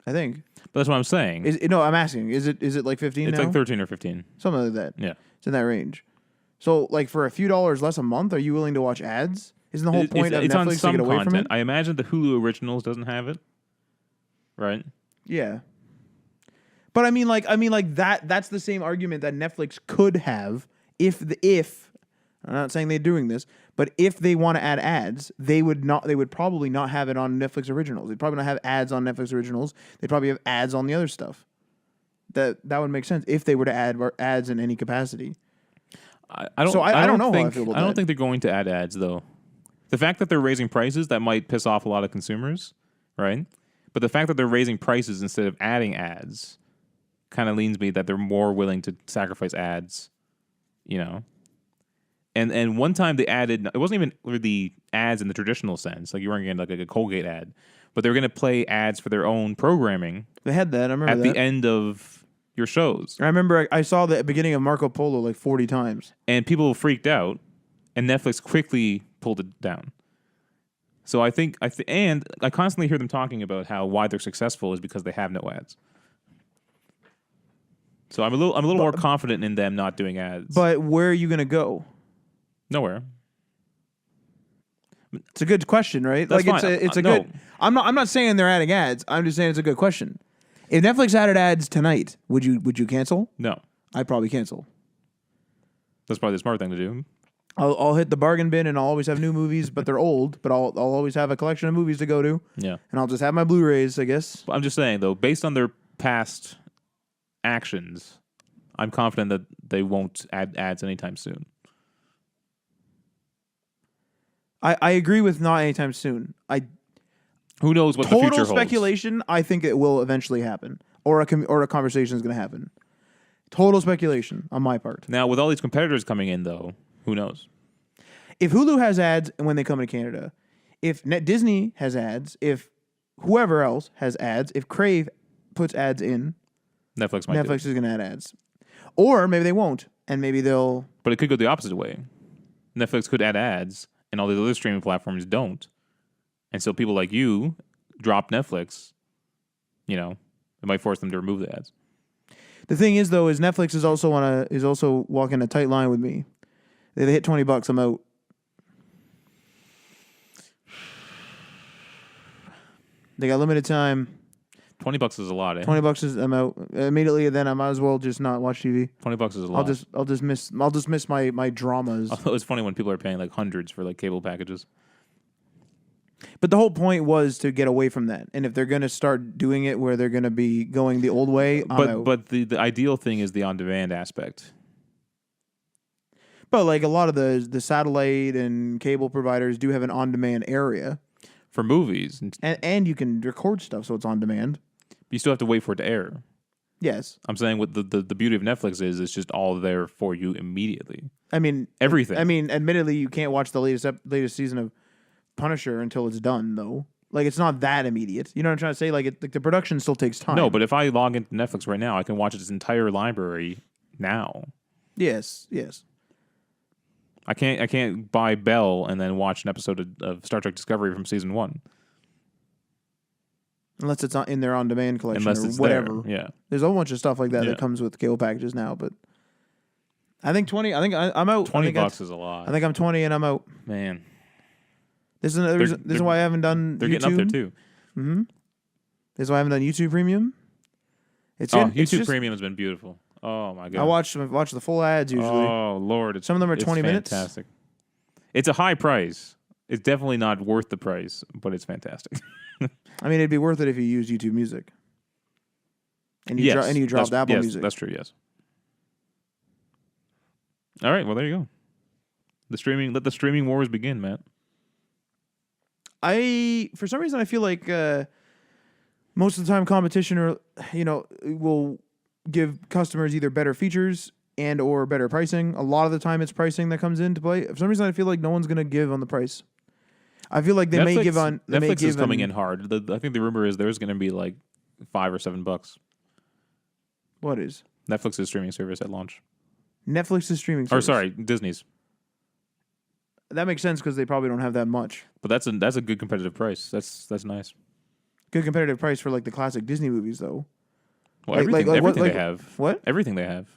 I think. But that's what I'm saying. No, I'm asking. Is it like 15 It's now? like 13 or 15. Something like that. Yeah. It's in that range. So like for a few dollars less a month, are you willing to watch ads? Isn't the whole point of it's on Netflix to some get away content. from it? I imagine the Hulu Originals doesn't have it. Right? Yeah. But I mean like that's the same argument that Netflix could have if I'm not saying they're doing this, but if they want to add ads, they would probably not have it on Netflix Originals. They'd probably not have ads on Netflix Originals. They'd probably have ads on the other stuff. That would make sense if they were to add ads in any capacity. I don't know think, how I feel about I don't that. think they're going to add ads though. The fact that they're raising prices, that might piss off a lot of consumers, right? But the fact that they're raising prices instead of adding ads kind of leans me that they're more willing to sacrifice ads, you know. And one time they added, it wasn't even the ads in the traditional sense, like you weren't getting like a Colgate ad, but they were going to play ads for their own programming They had that. I remember at that. the end of your shows. I remember I saw the beginning of Marco Polo like 40 times. And people freaked out, and Netflix quickly pulled it down. So I think, and I constantly hear them talking about how why they're successful is because they have no ads. So I'm a little more confident in them not doing ads. But where are you going to go? Nowhere. It's a good question, right? That's like fine. it's a No. good. I'm not saying they're adding ads. I'm just saying it's a good question. If Netflix added ads tonight, would you cancel? No. I'd probably cancel. That's probably the smart thing to do. I'll hit the bargain bin and I'll always have new movies, but they're old. But I'll always have a collection of movies to go to, Yeah. and I'll just have my Blu-rays, I guess. But I'm just saying, though, based on their past actions, I'm confident that they won't add ads anytime soon. I agree with not anytime soon. Who knows what the future Total holds? speculation. I think it will eventually happen, or a conversation is going to happen. Total speculation on my part. Now, with all these competitors coming in, though, who knows? If Hulu has ads when they come to Canada, if Disney has ads, if whoever else has ads, if Crave puts ads in, Netflix might do Netflix is going to add ads. Or maybe they won't, and maybe they'll... But it could go the opposite way. Netflix could add ads, and all the other streaming platforms don't. And so people like you drop Netflix, you know, it might force them to remove the ads. The thing is, though, is Netflix is also walking a tight line with me. They hit $20, I'm out. They got limited time. $20 is a lot, eh? $20 is I'm out immediately. Then I might as well just not watch TV. $20 is a lot. I'll just miss my dramas. Although it's funny when people are paying like hundreds for like cable packages. But the whole point was to get away from that. And if they're going to start doing it where they're going to be going the old way, I'm out. But the ideal thing is the on-demand aspect. But like a lot of the satellite and cable providers do have an on-demand area, For movies, and you can record stuff, so it's on demand. you still have to wait for it to air. Yes, I'm saying what the beauty of Netflix is it's just all there for you immediately. I mean Everything. I mean, admittedly, you can't watch the latest season of Punisher until it's done, though. Like it's not that immediate. You know what I'm trying to say? Like the production still takes time. No, but if I log into Netflix right now, I can watch its entire library now. yes. I can't buy Bell and then watch an episode of Star Trek Discovery from season 1. Unless it's in their on-demand collection Unless or it's whatever. there. Yeah. There's a whole bunch of stuff like that Yeah. that comes with cable packages now, but I think 20. I think I'm out. $20 is a lot. I think I'm 20 and I'm out. Man. This is another reason. This is why I haven't done. They're YouTube. getting up there too. Mm-hmm. This is why I haven't done YouTube Premium. It's YouTube Premium has been beautiful. Oh my god. I watch the full ads usually. Oh Lord. Some of them are 20 minutes. Fantastic. It's a high price. It's definitely not worth the price, but it's fantastic. I mean, it'd be worth it if you use YouTube Music. And you yes, you dropped Apple Music. That's true, yes. All right, well there you go. Let the streaming wars begin, Matt. For some reason I feel like most of the time competition will give customers either better features and or better pricing. A lot of the time it's pricing that comes into play. For some reason I feel like no one's going to give on the price. I feel like Netflix is coming in hard. I think the rumor is there's going to be like $5 or $7. What is? Netflix's streaming service at launch. Netflix's streaming Or service. sorry, Disney's. That makes sense because they probably don't have that much. But that's a good competitive price. That's nice. Good competitive price for like the classic Disney movies, though. Well, Like- everything, like what- everything like- they have. what? Everything they have.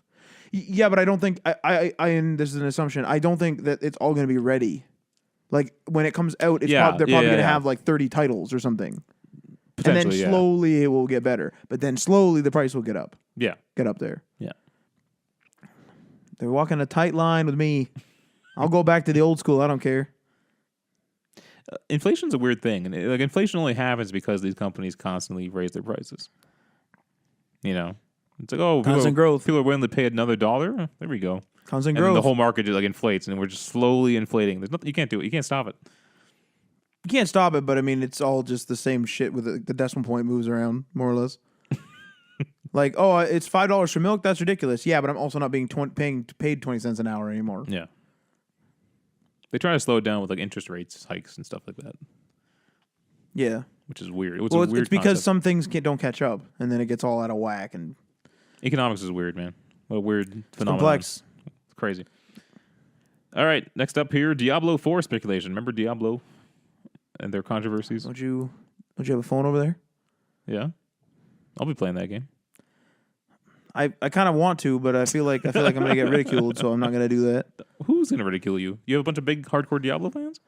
Yeah, but I don't think and this is an assumption. I don't think that it's all going to be ready. Like when it comes out, it's Yeah, they're probably going to yeah. have like 30 titles or something, and Potentially, then slowly it will get better. But then slowly the price will get up yeah. there. Yeah. They're walking a tight line with me. I'll go back to the old school. I don't care. Inflation's a weird thing, and like inflation only happens because these companies constantly raise their prices. You know, it's like Constant growth. People are willing to pay another $1. There we go. Constant And then growth. the whole market just like inflates, and we're just slowly inflating. There's nothing you can't do it. You can't stop it. You can't stop it, but I mean, it's all just the same shit with the decimal point moves around more or less. Like, oh, it's $5 for milk. That's ridiculous. Yeah, but I'm also not being paid 20 cents an hour anymore. Yeah. They try to slow it down with like interest rates hikes and stuff like that, Yeah. which is weird. Well, a weird it's because concept. some things don't catch up, and then it gets all out of whack and Economics is weird, man. What a weird phenomenon. complex. It's crazy. All right, next up here, Diablo 4 speculation. Remember Diablo and their controversies? Don't you have a phone over there? Yeah, I'll be playing that game. I kind of want to, but I feel like I'm gonna get ridiculed, so I'm not gonna do that. Who's gonna ridicule you? You have a bunch of big hardcore Diablo fans.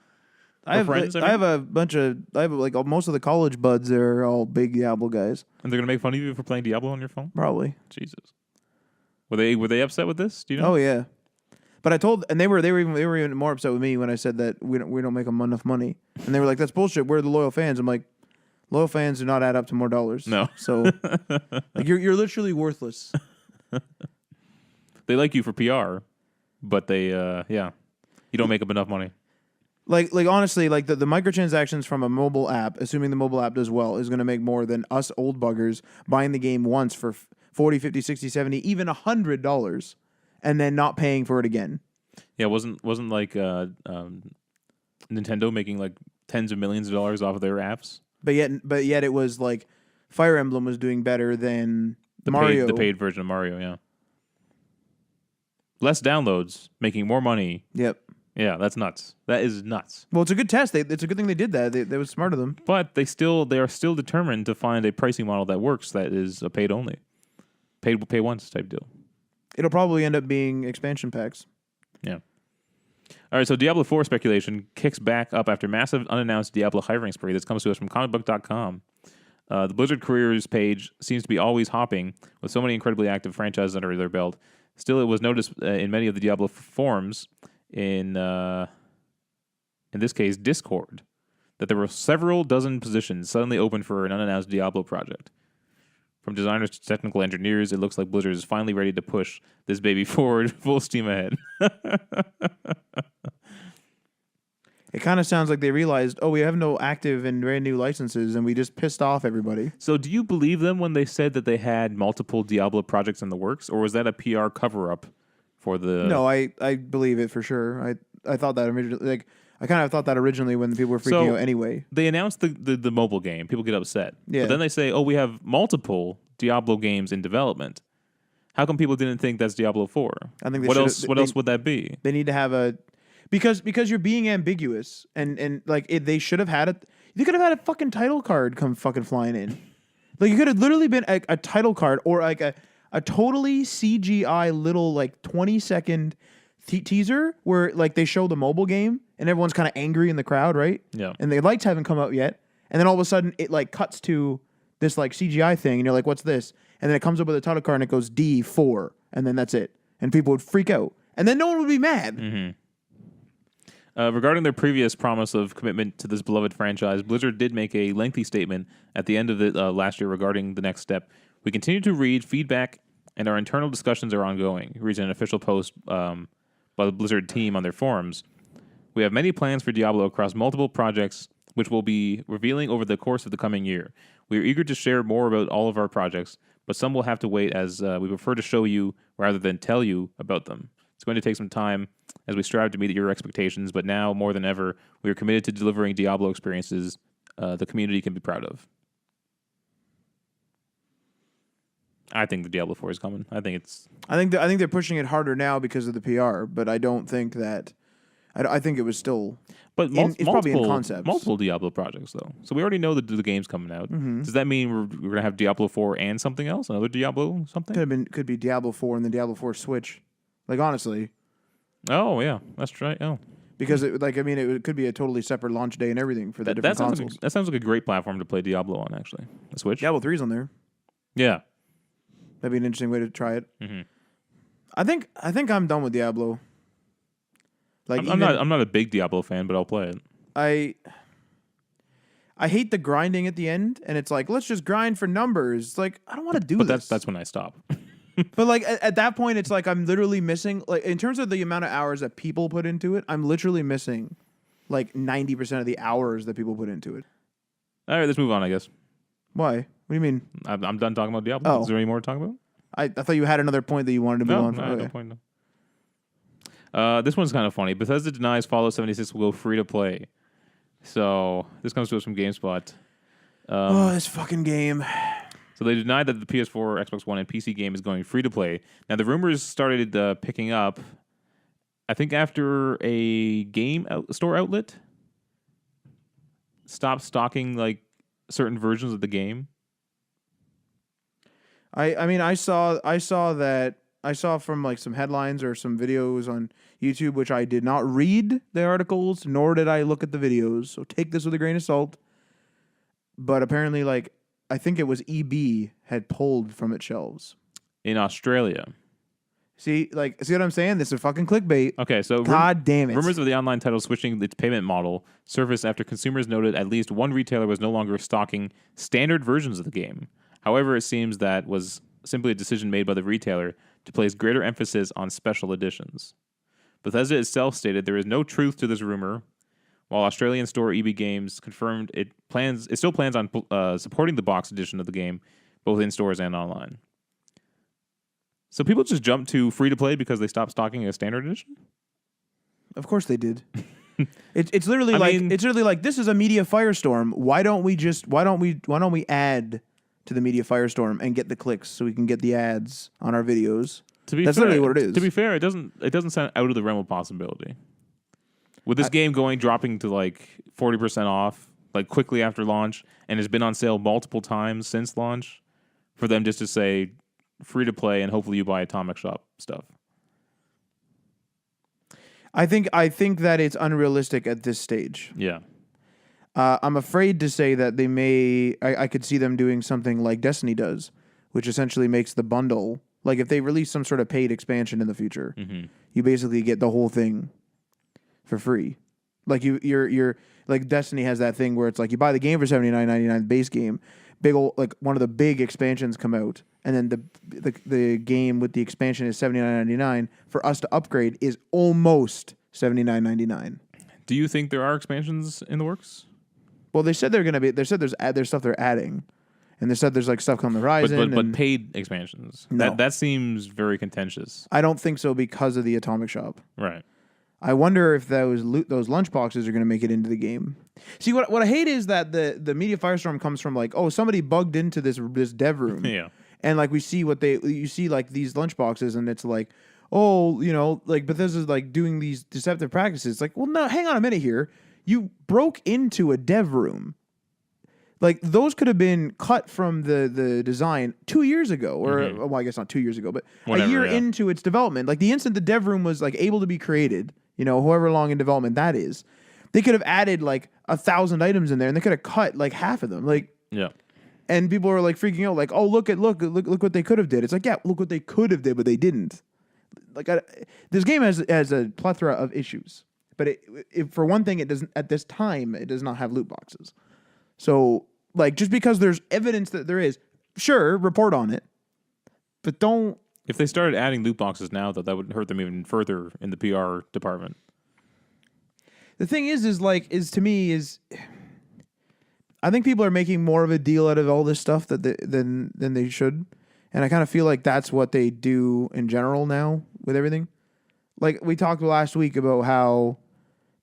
I have friends, I mean? I have a bunch of like most of the college buds. They're all big Diablo guys. And they're gonna make fun of you for playing Diablo on your phone? Probably. Jesus. Were they upset with this? Do you know? Oh yeah. But I told, and they were even more upset with me when I said that we don't make them enough money, and they were like, "That's bullshit. We're the loyal fans." I'm like, loyal fans do not add up to more dollars. No. So like you're literally worthless. They like you for PR, but they you don't make up enough money. Like honestly, like the microtransactions from a mobile app, assuming the mobile app does well, is going to make more than us old buggers buying the game once for $40, $50, $60, $70, even $100, and then not paying for it again. Yeah, wasn't like Nintendo making like tens of millions of dollars off of their apps? But yet it was like Fire Emblem was doing better than The Mario. the paid version of Mario, yeah. Less downloads, making more money. Yep. Yeah, that's nuts. That is nuts. Well, it's a good test. It's a good thing they did that. They was smart of them. But they are still determined to find a pricing model that works. That is a paid only, pay once type deal. It'll probably end up being expansion packs. Yeah. All right, so Diablo 4 speculation kicks back up after massive unannounced Diablo hiring spree. This comes to us from comicbook.com. The Blizzard careers page seems to be always hopping with so many incredibly active franchises under their belt. Still, it was noticed in many of the Diablo forums, in this case, Discord, that there were several dozen positions suddenly open for an unannounced Diablo project. From designers to technical engineers, it looks like Blizzard is finally ready to push this baby forward full steam ahead. It kind of sounds like they realized, oh, we have no active and brand new licenses, and we just pissed off everybody. So do you believe them when they said that they had multiple Diablo projects in the works, or was that a PR cover-up for the... No, I believe it for sure. I thought that originally, like I kind of thought that originally when people were freaking out anyway. They announced the mobile game. People get upset. Yeah. But then they say, oh, we have multiple Diablo games in development. How come people didn't think that's Diablo 4? I think they what should've- else? What else would that be? They need to have a because you're being ambiguous and like they should have had it. You could have had a fucking title card come fucking flying in. Like you could have literally been a title card or like a totally CGI little like 20-second teaser where like they show the mobile game and everyone's kind of angry in the crowd, right? Yeah. And the lights haven't come out yet, and then all of a sudden it like cuts to this like CGI thing, and you're like, "What's this?" And then it comes up with a title card and it goes D4, and then that's it, and people would freak out, and then no one would be mad. Mm-hmm. Regarding their previous promise of commitment to this beloved franchise, Blizzard did make a lengthy statement at the end of the last year regarding the next step. We continue to read feedback, and our internal discussions are ongoing. Reads an official post by the Blizzard team on their forums. We have many plans for Diablo across multiple projects, which we'll be revealing over the course of the coming year. We are eager to share more about all of our projects, but some will have to wait as we prefer to show you rather than tell you about them. It's going to take some time as we strive to meet your expectations, but now, more than ever, we are committed to delivering Diablo experiences the community can be proud of. I think the Diablo 4 is coming. I think it's I think they're pushing it harder now because of the PR, but I don't think that. I think it was still. but It's probably in concepts. multiple Diablo projects though. So we already know the game's coming out. Mm-hmm. Does that mean we're gonna have Diablo 4 and something else? Another Diablo something? Could be Diablo 4 and then Diablo 4 Switch. Like honestly, Oh yeah, that's right. Oh, because it could be a totally separate launch day and everything for the that different sounds consoles. that sounds like a great platform to play Diablo on. Actually, the Switch. Diablo 3's on there. Yeah. That'd be an interesting way to try it. Mm-hmm. I think I'm done with Diablo. Like I'm not a big Diablo fan, but I'll play it. I hate the grinding at the end, and it's like let's just grind for numbers. Like I don't want to do this. But that's when I stop. But like at that point, it's like I'm literally missing. Like in terms of the amount of hours that people put into it, I'm literally missing like 90% of the hours that people put into it. All right, let's move on. I guess Why? What do you mean? I'm done talking about Diablo. Oh. Is there any more to talk about? I thought you had another point that you wanted to move on. No, Okay. no point. No. This one's kind of funny. Bethesda denies Fallout 76 will go free to play. So this comes to us from GameSpot. This fucking game. So they denied that the PS4, Xbox One, and PC game is going free to play. Now the rumors started picking up, I think after a store outlet stopped stocking like certain versions of the game. I saw from like some headlines or some videos on YouTube, which I did not read the articles, nor did I look at the videos. So take this with a grain of salt. But apparently, like, I think it was EB had pulled from its shelves. In Australia. See what I'm saying? This is fucking clickbait. Okay, so God damn it. Rumors of the online title switching its payment model surfaced after consumers noted at least one retailer was no longer stocking standard versions of the game. However, it seems that was simply a decision made by the retailer to place greater emphasis on special editions. Bethesda itself stated there is no truth to this rumor, while Australian store EB Games confirmed it still plans on supporting the box edition of the game, both in stores and online. So people just jumped to free to play because they stopped stocking a standard edition? Of course they did. It's literally like this is a media firestorm. Why don't we add to the media firestorm and get the clicks so we can get the ads on our videos? That's literally what it is. To be fair, it doesn't sound out of the realm of possibility. With this game dropping to like 40% off, like quickly after launch, and has been on sale multiple times since launch, for them just to say free to play and hopefully you buy Atomic Shop stuff. I think that it's unrealistic at this stage. Yeah. I'm afraid to say that they may. I could see them doing something like Destiny does, which essentially makes the bundle. Like if they release some sort of paid expansion in the future, you basically get the whole thing for free. Like you're like Destiny has that thing where it's like you buy the game for $79.99 base game, big old like one of the big expansions come out, and then the game with the expansion is $79.99. For us to upgrade is almost $79.99. Do you think there are expansions in the works? Well, they said they're gonna be. They said there's stuff they're adding, and they said there's like stuff coming the horizon. But paid expansions. No. That seems very contentious. I don't think so because of the Atomic Shop. Right. I wonder if those lunch boxes are going to make it into the game. See, what I hate is that the media firestorm comes from like, oh, somebody bugged into this dev room. Yeah. And like you see like these lunch boxes, and it's like, oh, like Bethesda's like doing these deceptive practices. It's like, well, no, hang on a minute here. You broke into a dev room. Like those could have been cut from the design 2 years ago, or well, I guess not 2 years ago, but a year into its development. Like the instant the dev room was like able to be created, however long in development that is, they could have added like 1,000 items in there, and they could have cut like half of them. Like yeah. And people were like freaking out, like, oh look what they could have did. It's like, yeah, look what they could have did, but they didn't. Like this game has a plethora of issues, but it for one thing, it doesn't at this time it does not have loot boxes. So like just because there's evidence that there is, sure, report on it, but don't. If they started adding loot boxes now, that would hurt them even further in the PR department. The thing is to me, I think people are making more of a deal out of all this stuff than they should. And I kind of feel like that's what they do in general now with everything. Like we talked last week about how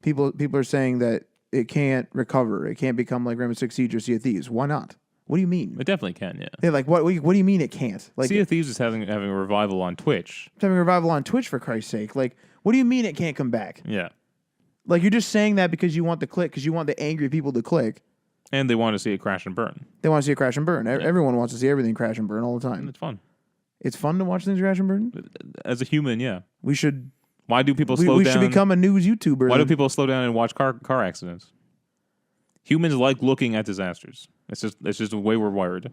people are saying that it can't recover. It can't become like Rainbow Six Siege or Sea of Thieves. Why not? What do you mean? It definitely can, yeah. They're like, what do you mean it can't? Like, Sea of Thieves is having a revival on Twitch. it's having a revival on Twitch, for Christ's sake. Like, what do you mean it can't come back? Yeah. Like, you're just saying that because you want the click, because you want the angry people to click. And they want to see it crash and burn. They want to see it crash and burn. Everyone wants to see everything crash and burn all the time. And it's fun. It's fun to watch things crash and burn. As a human, yeah. We should. Why do people slow We down? should become a news YouTuber. Why do then. people slow down and watch car accidents? Humans like looking at disasters. It's just the way we're wired.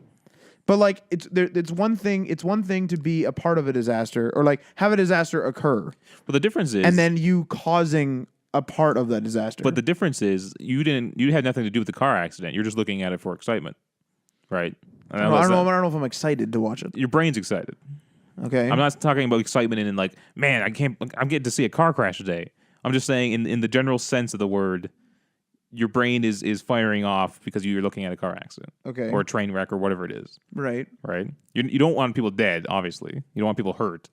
But like, it's one thing. It's one thing to be a part of a disaster, or like have a disaster occur, But the difference is, and then you causing a part of that disaster. but the difference is, you had nothing to do with the car accident. You're just looking at it for excitement, right? And I don't know if I'm excited to watch it. Your brain's excited. Okay. I'm not talking about excitement in like, man, I'm getting to see a car crash today. I'm just saying in the general sense of the word, your brain is firing off because you're looking at a car accident. Okay. Or a train wreck or whatever it is. Right. Right? You don't want people dead, obviously. You don't want people hurt,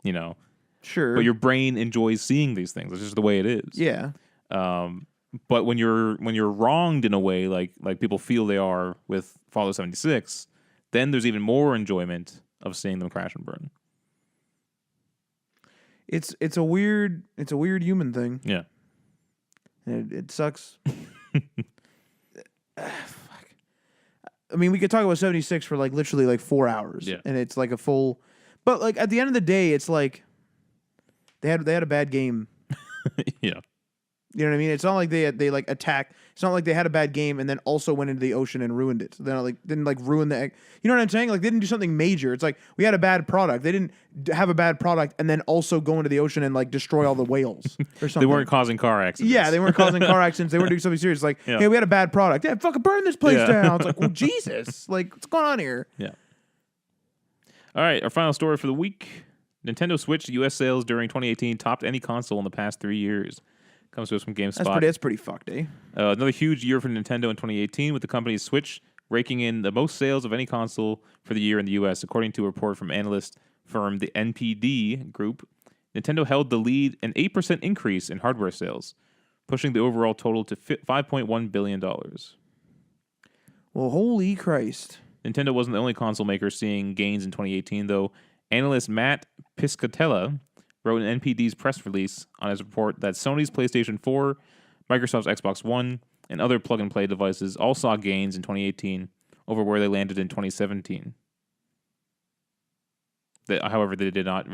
you know. Sure. But your brain enjoys seeing these things. It's just the way it is. Yeah. But when you're wronged in a way like people feel they are with Fallout 76, then there's even more enjoyment of seeing them crash and burn. It's a weird human thing. Yeah. And it sucks. Fuck. I mean, we could talk about 76 for like literally like 4 hours. Yeah. And it's like a full, but like at the end of the day, it's like they had a bad game. Yeah. You know what I mean? It's not like they like attacked. It's not like they had a bad game and then also went into the ocean and ruined it. So they didn't ruin the. You know what I'm saying? Like they didn't do something major. It's like we had a bad product. They didn't have a bad product and then also go into the ocean and like destroy all the whales or something. They weren't causing car accidents. Yeah, they weren't causing car accidents. They weren't doing something serious. Like, Yeah. hey, we had a bad product. Yeah, fucking burn this place Yeah. down. It's like, well, Jesus, like what's going on here? Yeah. All right, our final story for the week. Nintendo Switch U.S. sales during 2018 topped any console in the past 3 years. Comes to us from Gamespot. That's pretty fucked, eh? Another huge year for Nintendo in 2018, with the company's Switch raking in the most sales of any console for the year in the U.S., according to a report from analyst firm the NPD Group. Nintendo held the lead, an 8% increase in hardware sales, pushing the overall total to $5.1 billion. Well, holy Christ. Nintendo wasn't the only console maker seeing gains in 2018, though. Analyst Matt Piscatella wrote in NPD's press release on his report that Sony's PlayStation 4, Microsoft's Xbox One, and other plug-and-play devices all saw gains in 2018 over where they landed in 2017. However, they did not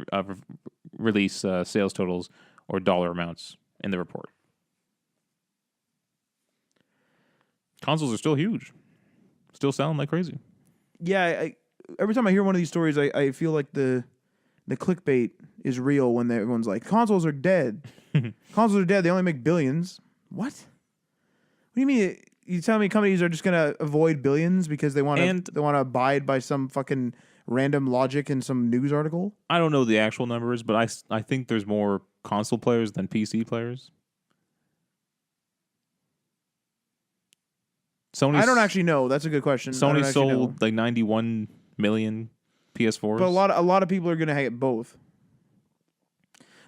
release sales totals or dollar amounts in the report. Consoles are still huge. Still selling like crazy. Yeah, every time I hear one of these stories, I feel like the clickbait is real when everyone's like, consoles are dead. Consoles are dead. They only make billions. What? What do you mean? You tell me companies are just gonna avoid billions because they want to abide by some fucking random logic in some news article? I don't know the actual numbers, but I think there's more console players than PC players. I don't actually know. That's a good question. Sony sold like 91 million PS4s. But a lot of people are gonna get both.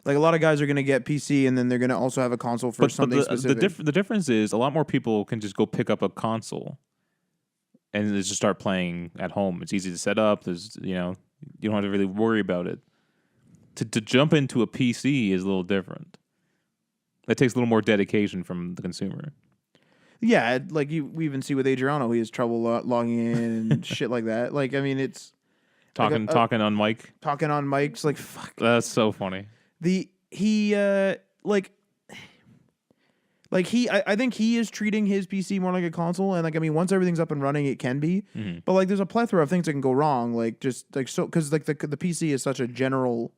Like a lot of guys are gonna get PC and then they're gonna also have a console for something specific. The difference is a lot more people can just go pick up a console and just start playing at home. It's easy to set up. There's you don't have to really worry about it. To jump into a PC is a little different. That takes a little more dedication from the consumer. Yeah, like we even see with Adriano, he has trouble logging in and shit like that. Like, I mean, it's talking on mic. Talking on mics, like fuck. That's so funny. I think he is treating his PC more like a console, and like I mean, once everything's up and running, it can be. Mm-hmm. But like, there's a plethora of things that can go wrong. Like just like so, because like the PC is such a general.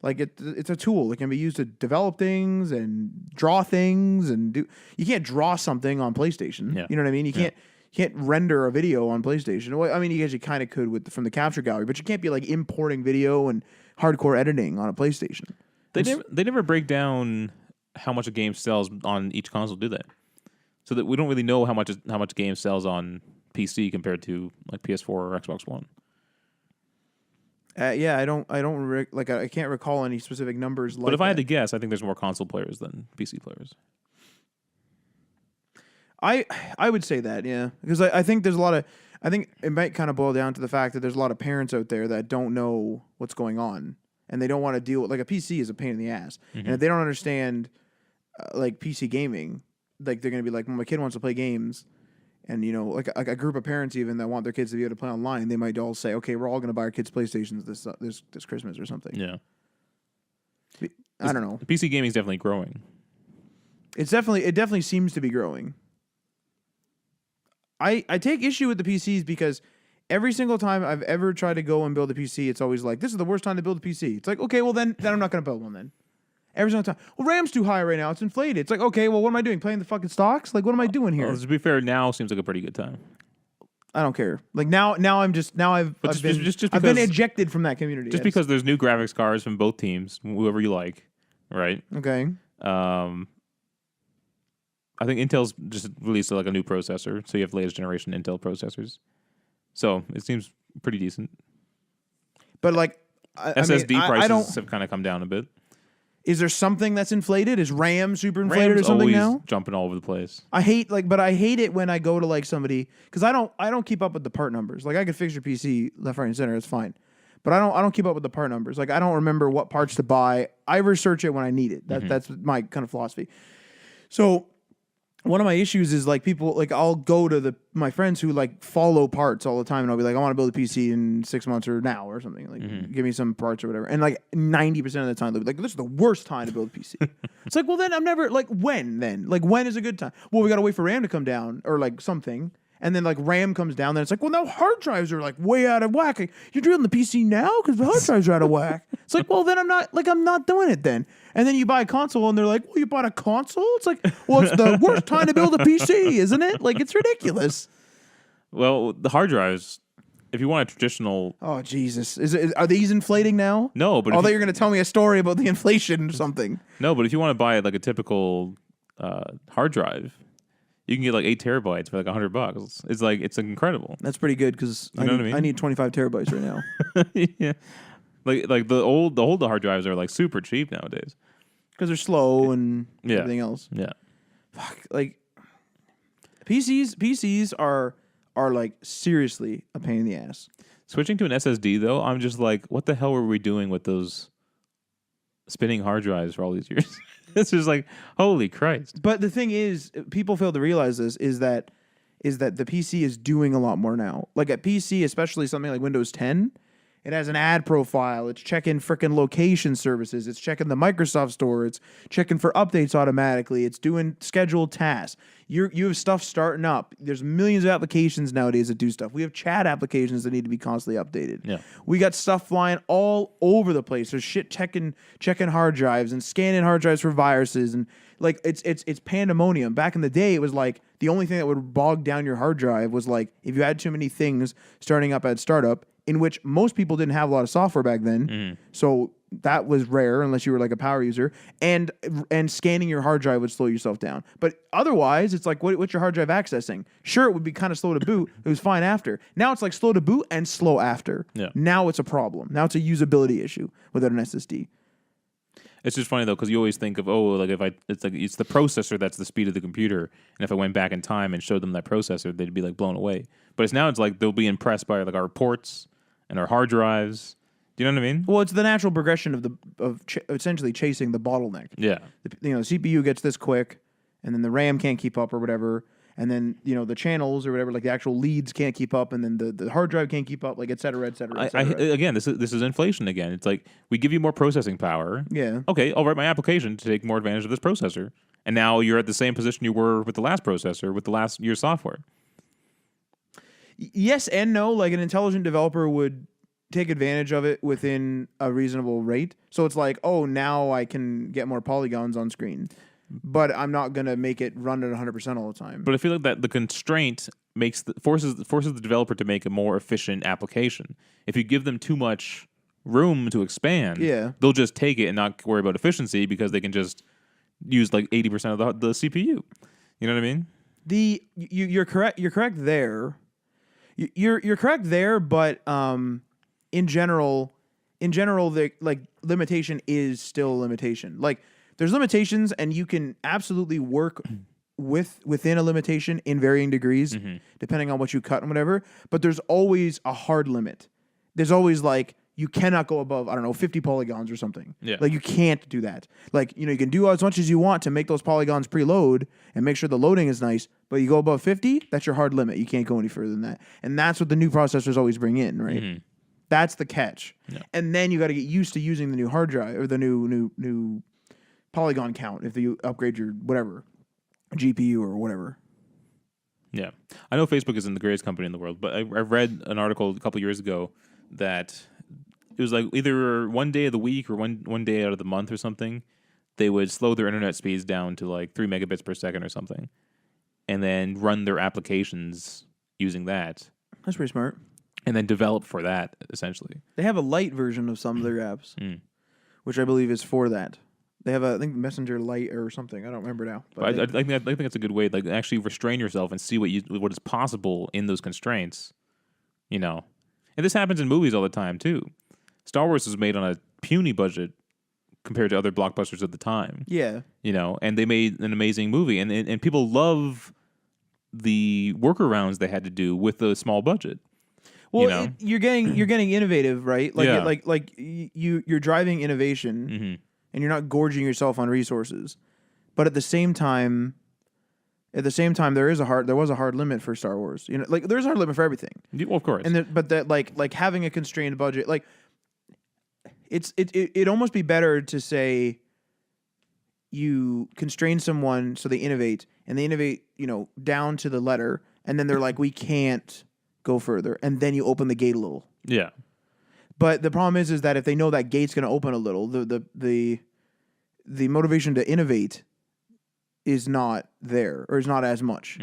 Like it's a tool. It can be used to develop things and draw things and do. You can't draw something on PlayStation. Yeah. You know what I mean? You can't render a video on PlayStation. Well, I mean, you guys kind of could from the capture gallery, but you can't be like importing video and hardcore editing on a PlayStation. They never break down how much a game sells on each console, do they? So that we don't really know how much game sells on PC compared to like PS4 or Xbox One. Yeah, I can't recall any specific numbers. But if I had to guess, I think there's more console players than PC players. I would say that, yeah, because I think there's a lot of. I think it might kind of boil down to the fact that there's a lot of parents out there that don't know what's going on, and they don't want to deal with, like, a PC is a pain in the ass. And if they don't understand, like, PC gaming, like, they're going to be like, well, my kid wants to play games. And, you know, like a group of parents even that want their kids to be able to play online, they might all say, okay, we're all going to buy our kids PlayStations this Christmas or something. Yeah. I don't know. PC gaming is definitely growing. It definitely seems to be growing. I take issue with the PCs because every single time I've ever tried to go and build a PC, it's always like, this is the worst time to build a PC. It's like, okay, well then I'm not going to build one then. Every single time. Well, RAM's too high right now. It's inflated. It's like, okay, well, what am I doing? Playing the fucking stocks? Like, what am I doing here? Well, to be fair, now seems like a pretty good time. I don't care. Like I've been ejected from that community. Just because there's new graphics cards from both teams, whoever you like, right? Okay. I think Intel's just released like a new processor, so you have latest generation Intel processors. So it seems pretty decent. But like SSD prices have kind of come down a bit. Is there something that's inflated? Is RAM super inflated RAM's or something always now? Jumping all over the place. I hate it when I go to like somebody because I don't keep up with the part numbers. Like I could fix your PC left, right, and center. It's fine, but I don't keep up with the part numbers. Like I don't remember what parts to buy. I research it when I need it. That's my kind of philosophy. So one of my issues is like people like I'll go to my friends who like follow parts all the time, and I'll be like, I want to build a PC in 6 months or now or something. Like, give me some parts or whatever. And like 90% of the time, they'll be like, this is the worst time to build a PC. It's like, well, then I'm never like when then like when is a good time? Well, we got to wait for RAM to come down or like something. And then like RAM comes down, then it's like, well, now hard drives are like way out of whack. Like, you're drilling the PC now because the hard drives are out of whack. It's like, well, then I'm not doing it then. And then you buy a console and they're like, well, you bought a console? It's like, well, it's the worst time to build a PC, isn't it? Like, it's ridiculous. Well, the hard drives, if you want a traditional... Oh, Jesus. Are these inflating now? No, but... Although you're going to tell me a story about the inflation or something. No, but if you want to buy like a typical hard drive, you can get like 8 terabytes for like $100. It's incredible. That's pretty good because I need 25 terabytes right now. Yeah. Like the old hard drives are like super cheap nowadays because they're slow and everything else. Yeah, fuck. Like PCs are like seriously a pain in the ass. Switching to an SSD though, I'm just like, what the hell were we doing with those spinning hard drives for all these years? It's just like, holy Christ. But the thing is, people fail to realize this is that the PC is doing a lot more now. Like at PC, especially something like Windows 10. It has an ad profile. It's checking frickin' location services. It's checking the Microsoft Store. It's checking for updates automatically. It's doing scheduled tasks. You have stuff starting up. There's millions of applications nowadays that do stuff. We have chat applications that need to be constantly updated. Yeah. We got stuff flying all over the place. There's shit checking hard drives and scanning hard drives for viruses and like it's pandemonium. Back in the day, it was like the only thing that would bog down your hard drive was like if you had too many things starting up at startup. In which most people didn't have a lot of software back then, so that was rare unless you were like a power user. And scanning your hard drive would slow yourself down. But otherwise, it's like what's your hard drive accessing? Sure, it would be kind of slow to boot. It was fine after. Now it's like slow to boot and slow after. Yeah. Now it's a problem. Now it's a usability issue without an SSD. It's just funny though because you always think of it's the processor that's the speed of the computer, and if I went back in time and showed them that processor, they'd be like blown away. But it's like they'll be impressed by like our ports and our hard drives. Do you know what I mean? Well, it's the natural progression of essentially chasing the bottleneck. Yeah. The CPU gets this quick, and then the RAM can't keep up or whatever, and then the channels or whatever, like the actual leads can't keep up, and then the hard drive can't keep up, like et cetera, et cetera, et cetera. Again, this is inflation again. It's like we give you more processing power. Yeah. Okay, I'll write my application to take more advantage of this processor, and now you're at the same position you were with the last processor with the last year's software. Yes and no. Like an intelligent developer would take advantage of it within a reasonable rate. So it's like, oh, now I can get more polygons on screen, but I'm not gonna make it run at 100% all the time. But I feel like that the constraint forces the developer to make a more efficient application. If you give them too much room to expand, they'll just take it and not worry about efficiency because they can just use like 80% of the CPU. You know what I mean? You're correct. You're correct there. You're correct there, but in general, the like limitation is still a limitation. Like there's limitations, and you can absolutely work within a limitation in varying degrees, depending on what you cut and whatever. But there's always a hard limit. There's always like you cannot go above, I don't know, 50 polygons or something. Yeah. Like you can't do that. Like, you can do as much as you want to make those polygons preload and make sure the loading is nice, but you go above 50, that's your hard limit. You can't go any further than that. And that's what the new processors always bring in, right? That's the catch. Yeah. And then you got to get used to using the new hard drive or the new polygon count if you upgrade your whatever GPU or whatever. Yeah. I know Facebook isn't the greatest company in the world, but I read an article a couple years ago that it was like either one day of the week or one day out of the month or something, they would slow their internet speeds down to like 3 megabits per second or something, and then run their applications using that, That's pretty smart. and then develop for that, essentially. They have a light version of some of their apps, which I believe is for that. They have I think Messenger Lite or something. I don't remember now. But I think it's a good way to like actually restrain yourself and see what is possible in those constraints, And this happens in movies all the time too. Star Wars was made on a puny budget compared to other blockbusters at the time. Yeah. And they made an amazing movie, and people love the workarounds they had to do with the small budget. Well, you're getting innovative, right? Like Yeah. you're driving innovation, and you're not gorging yourself on resources. But at the same time, there was a hard limit for Star Wars. Like there's a hard limit for everything. Well, of course. And but that like having a constrained budget, like it'd almost be better to say you constrain someone so they innovate, and they innovate, down to the letter, and then they're like, we can't go further, and then you open the gate a little. Yeah. But the problem is that if they know that gate's going to open a little, the motivation to innovate is not there, or is not as much,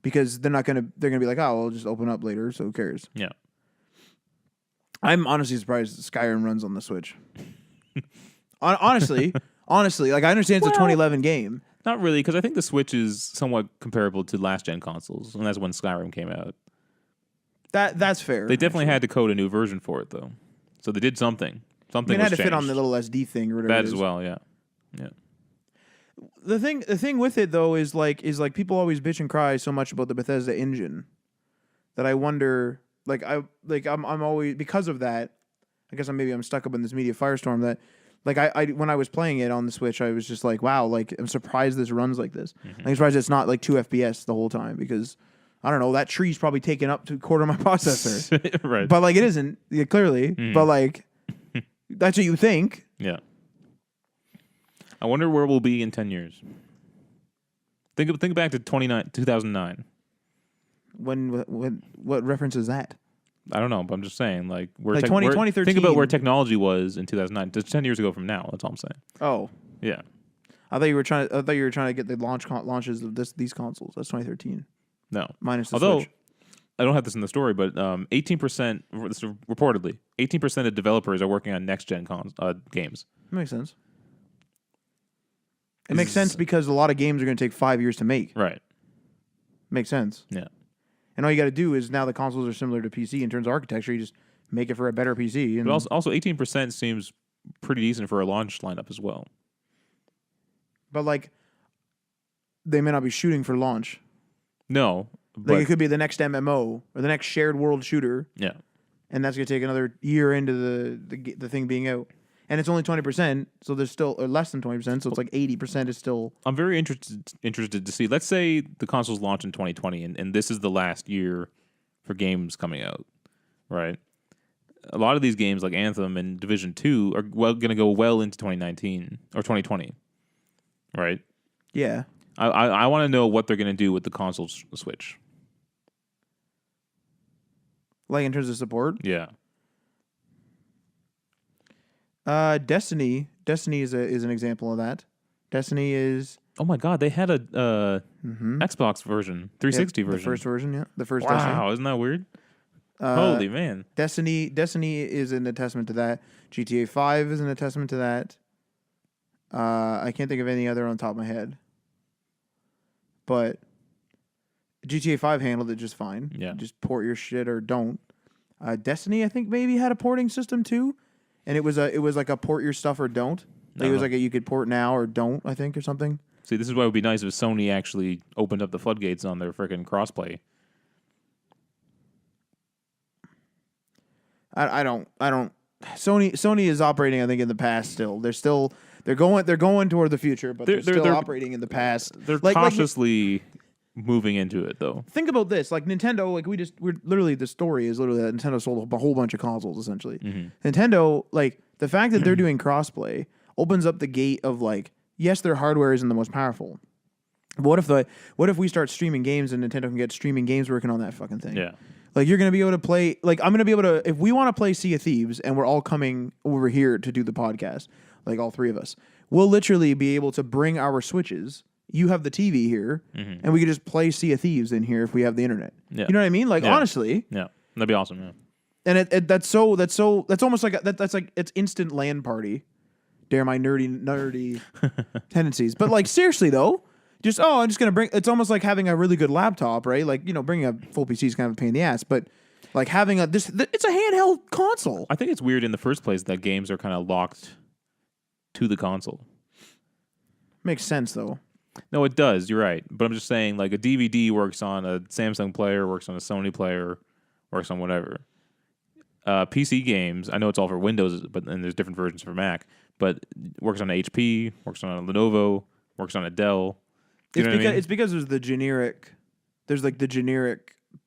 because they're gonna be like, oh, we'll just open up later, so who cares? Yeah. I'm honestly surprised that Skyrim runs on the Switch. honestly, like I understand it's a 2011 game. Not really, because I think the Switch is somewhat comparable to last-gen consoles, and that's when Skyrim came out. That's fair. They definitely had to code a new version for it, though. So they did something. Something it had was to fit on the changed. little SD thing or whatever. That it as is. well, yeah. Yeah. The thing with it though is like people always bitch and cry so much about the Bethesda engine that I wonder, I'm always, because of that, I guess I'm stuck up in this media firestorm that like I when I was playing it on the Switch, I was just like, wow, like I'm surprised this runs like this. I'm surprised it's not like 2 FPS the whole time, because I don't know, that tree's probably taken up to a quarter of my processor. Right. But like it isn't, clearly. But like that's what you think. Yeah. I wonder where we'll be in 10 years. Think back to 2009. What reference is that? I don't know, but I'm just saying, like, 2013. Think about where technology was in 2009. Just 10 years ago from now. That's all I'm saying. Oh, Yeah. I thought you were trying to get the launches of these consoles. That's 2013 No. minus the Although, Switch. I don't have this in the story, but 18%, reportedly, 18% of developers are working on next-gen games. That makes sense. It makes sense because a lot of games are going to take 5 years to make. Right. Makes sense. Yeah. And all you got to do is, now the consoles are similar to PC in terms of architecture. You just make it for a better PC. And But also 18% seems pretty decent for a launch lineup as well. But like, they may not be shooting for launch. No. Like But it could be the next MMO or the next shared world shooter, yeah. and that's going to take another year into the thing being out. And it's only 20%, so there's still, or less than 20%, so it's like 80% is still. I'm very interested to see. Let's say the consoles launch in 2020, and this is the last year for games coming out, right? A lot of these games, like Anthem and Division 2, are going to go well into 2019 or 2020, right? Yeah. I want to know what they're going to do with the console Switch. Like in terms of support? Yeah. Destiny is an example of that. Destiny is Oh my God, they had a Xbox version, 360 version. The first version, yeah. The first Wow, Destiny. isn't that weird? Holy man. Destiny is an attestament to that. GTA 5 is an attestament to that. I can't think of any other on top of my head. But GTA 5 handled it just fine. Yeah. Just port your shit or don't. Destiny, I think, maybe had a porting system too. And it was like a port your stuff or don't. Like it was like you could port now or don't, I think, or something. See, this is why it would be nice if Sony actually opened up the floodgates on their freaking crossplay. I don't. Sony is operating, I think, in the past still. They're going toward the future, but they're still operating in the past. They're cautiously moving into it, though. Think about this, like Nintendo, like we're literally, the story is literally that Nintendo sold a whole bunch of consoles, essentially. Nintendo, like, the fact that they're doing crossplay opens up the gate of, like, yes, their hardware isn't the most powerful. But what if we start streaming games and Nintendo can get streaming games working on that fucking thing? Yeah. Like, you're going to be able to play, like, I'm going to be able to, if we want to play Sea of Thieves and we're all coming over here to do the podcast, like all three of us, we'll literally be able to bring our Switches. You have the TV here, and we could just play Sea of Thieves in here if we have the internet. Yeah. You know what I mean? Like, honestly. Yeah. That'd be awesome, yeah. And that's almost like, that's like, it's instant LAN party. Dare my nerdy tendencies. But, like, seriously, though. I'm just going to bring... It's almost like having a really good laptop, right? Like, bringing a full PC is kind of a pain in the ass, but, like, having it's a handheld console. I think it's weird in the first place that games are kind of locked to the console. Makes sense, though. No, it does. You're right. But I'm just saying, like, a DVD works on a Samsung player, works on a Sony player, works on whatever. PC games, I know it's all for Windows, and there's different versions for Mac, but works on a HP, works on a Lenovo, works on a Dell. It's because there's the generic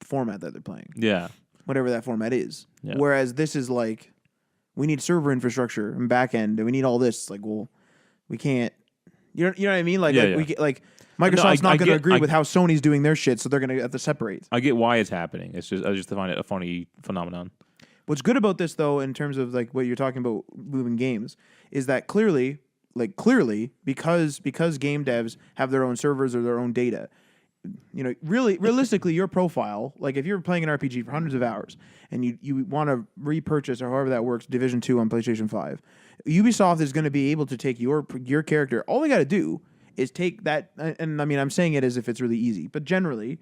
format that they're playing. Yeah. Whatever that format is. Yeah. Whereas this is like, we need server infrastructure and back end, and we need all this. Like, well, we can't. You know what I mean? Like, Microsoft's not going to agree with how Sony's doing their shit, so they're going to have to separate. I get why it's happening. I just find it a funny phenomenon. What's good about this, though, in terms of like what you're talking about moving games, is that clearly, because game devs have their own servers or their own data, realistically, your profile, like if you're playing an RPG for hundreds of hours and you want to repurchase or however that works, Division 2 on PlayStation 5, Ubisoft is going to be able to take your character. All they got to do is take that, and I mean, I'm saying it as if it's really easy, but generally,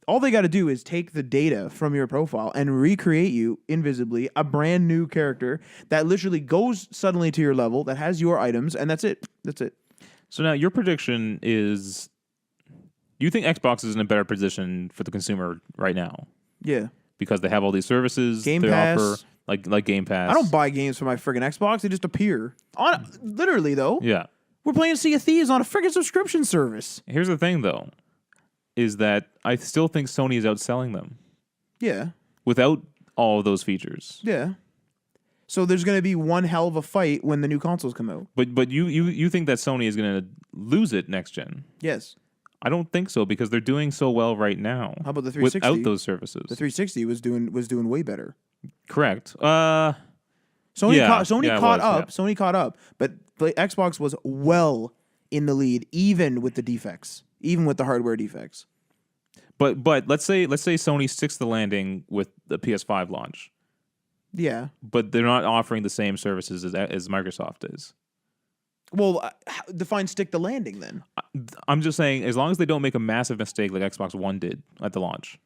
all they got to do is take the data from your profile and recreate you invisibly a brand new character that literally goes suddenly to your level, that has your items, and that's it. That's it. So now your prediction is, you think Xbox is in a better position for the consumer right now? Yeah. Because they have all these services Game Pass. Offer, like Game Pass. I don't buy games for my friggin' Xbox. They just appear. Literally, though. Yeah. We're playing Sea of Thieves on a friggin' subscription service. Here's the thing, though, is that I still think Sony is outselling them. Yeah. Without all of those features. Yeah. So there's going to be one hell of a fight when the new consoles come out. But you think that Sony is going to lose it next gen? Yes. I don't think so, because they're doing so well right now. How about the 360? Without those services. The 360 was doing way better. Correct. Sony caught up, but the Xbox was well in the lead, even with the defects, even with the hardware defects. But let's say Sony sticks the landing with the PS5 launch. Yeah. But they're not offering the same services as Microsoft is. Well, define stick the landing then. I'm just saying, as long as they don't make a massive mistake like Xbox One did at the launch.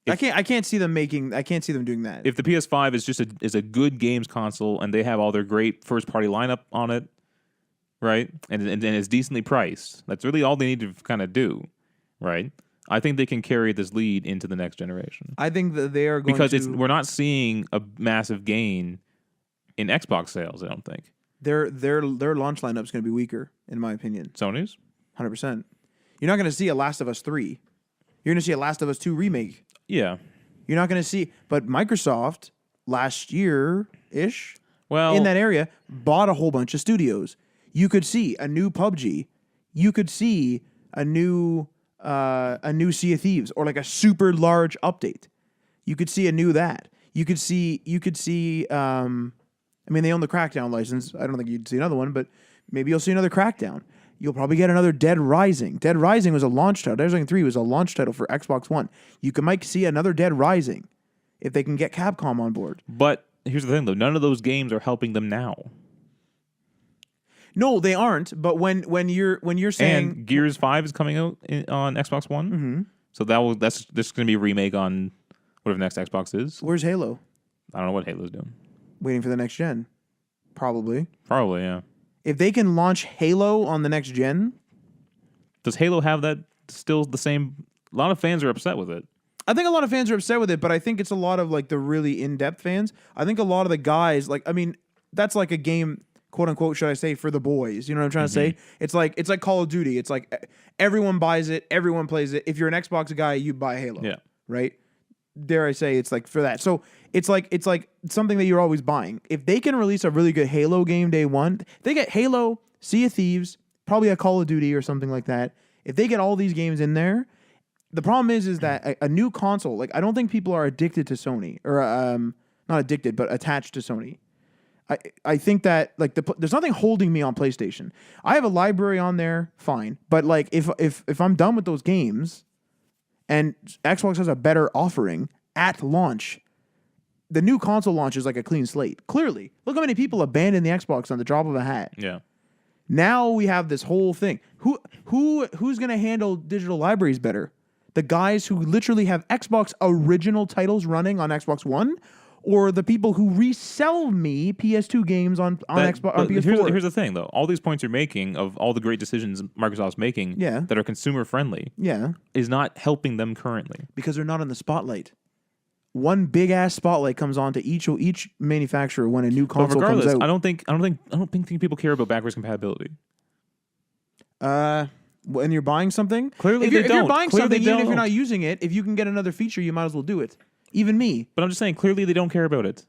I can't see them doing that. If the PS5 is a good games console and they have all their great first party lineup on it, right? And it's decently priced. That's really all they need to kind of do, right? I think they can carry this lead into the next generation. I think that they are going because we're not seeing a massive gain in Xbox sales. I don't think their launch lineup is going to be weaker, in my opinion. Sony's 100%. You're not going to see a Last of Us 3. You're going to see a Last of Us 2 remake. Yeah. You're not going to see, but Microsoft last year-ish, well, in that area, bought a whole bunch of studios. You could see a new PUBG. You could see a new Sea of Thieves, or like a super large update. You could see a new that. You could see. I mean, they own the Crackdown license. I don't think you'd see another one, but maybe you'll see another Crackdown. You'll probably get another Dead Rising. Dead Rising was a launch title. Dead Rising 3 was a launch title for Xbox One. Might see another Dead Rising if they can get Capcom on board. But here's the thing, though. None of those games are helping them now. No, they aren't. But when you're saying, and Gears 5 is coming out on Xbox One, so that's just going to be a remake on whatever next Xbox is. Where's Halo? I don't know what Halo's doing. Waiting for the next gen, probably. Probably, yeah. If they can launch Halo on the next gen, Does Halo have that still the same? A lot of fans are upset with it. I think a lot of fans are upset with it, but I think it's a lot of like the really in-depth fans. I think a lot of the guys, like, I mean, that's like a game, quote unquote, should I say, for the boys. You know what I'm trying to say? It's like Call of Duty. It's like everyone buys it, everyone plays it. If you're an Xbox guy, you buy Halo. Yeah. Right? Dare I say it's like for that. So it's like something that you're always buying. If they can release a really good Halo game day one, they get Halo, Sea of Thieves, probably a Call of Duty or something like that. If they get all these games in there, the problem is that a new console, like I don't think people are addicted to Sony or not addicted, but attached to Sony. I think that like there's nothing holding me on PlayStation. I have a library on there, fine, but like if I'm done with those games, and Xbox has a better offering at launch, the new console launch is like a clean slate. Clearly, look how many people abandon the Xbox on the drop of a hat. Yeah. Now we have this whole thing. Who's going to handle digital libraries better? The guys who literally have Xbox original titles running on Xbox One, or the people who resell me PS2 games on Xbox on PS4? Here's the thing, though. All these points you're making of all the great decisions Microsoft's making that are consumer friendly is not helping them currently. Because they're not in the spotlight. One big ass spotlight comes on to each manufacturer when a new console comes out. I don't think people care about backwards compatibility. When you're buying something, Clearly if they you're don't. buying Clearly something, they even if you're don't. not using it, if you can get another feature, you might as well do it. Even me. But I'm just saying, clearly they don't care about it.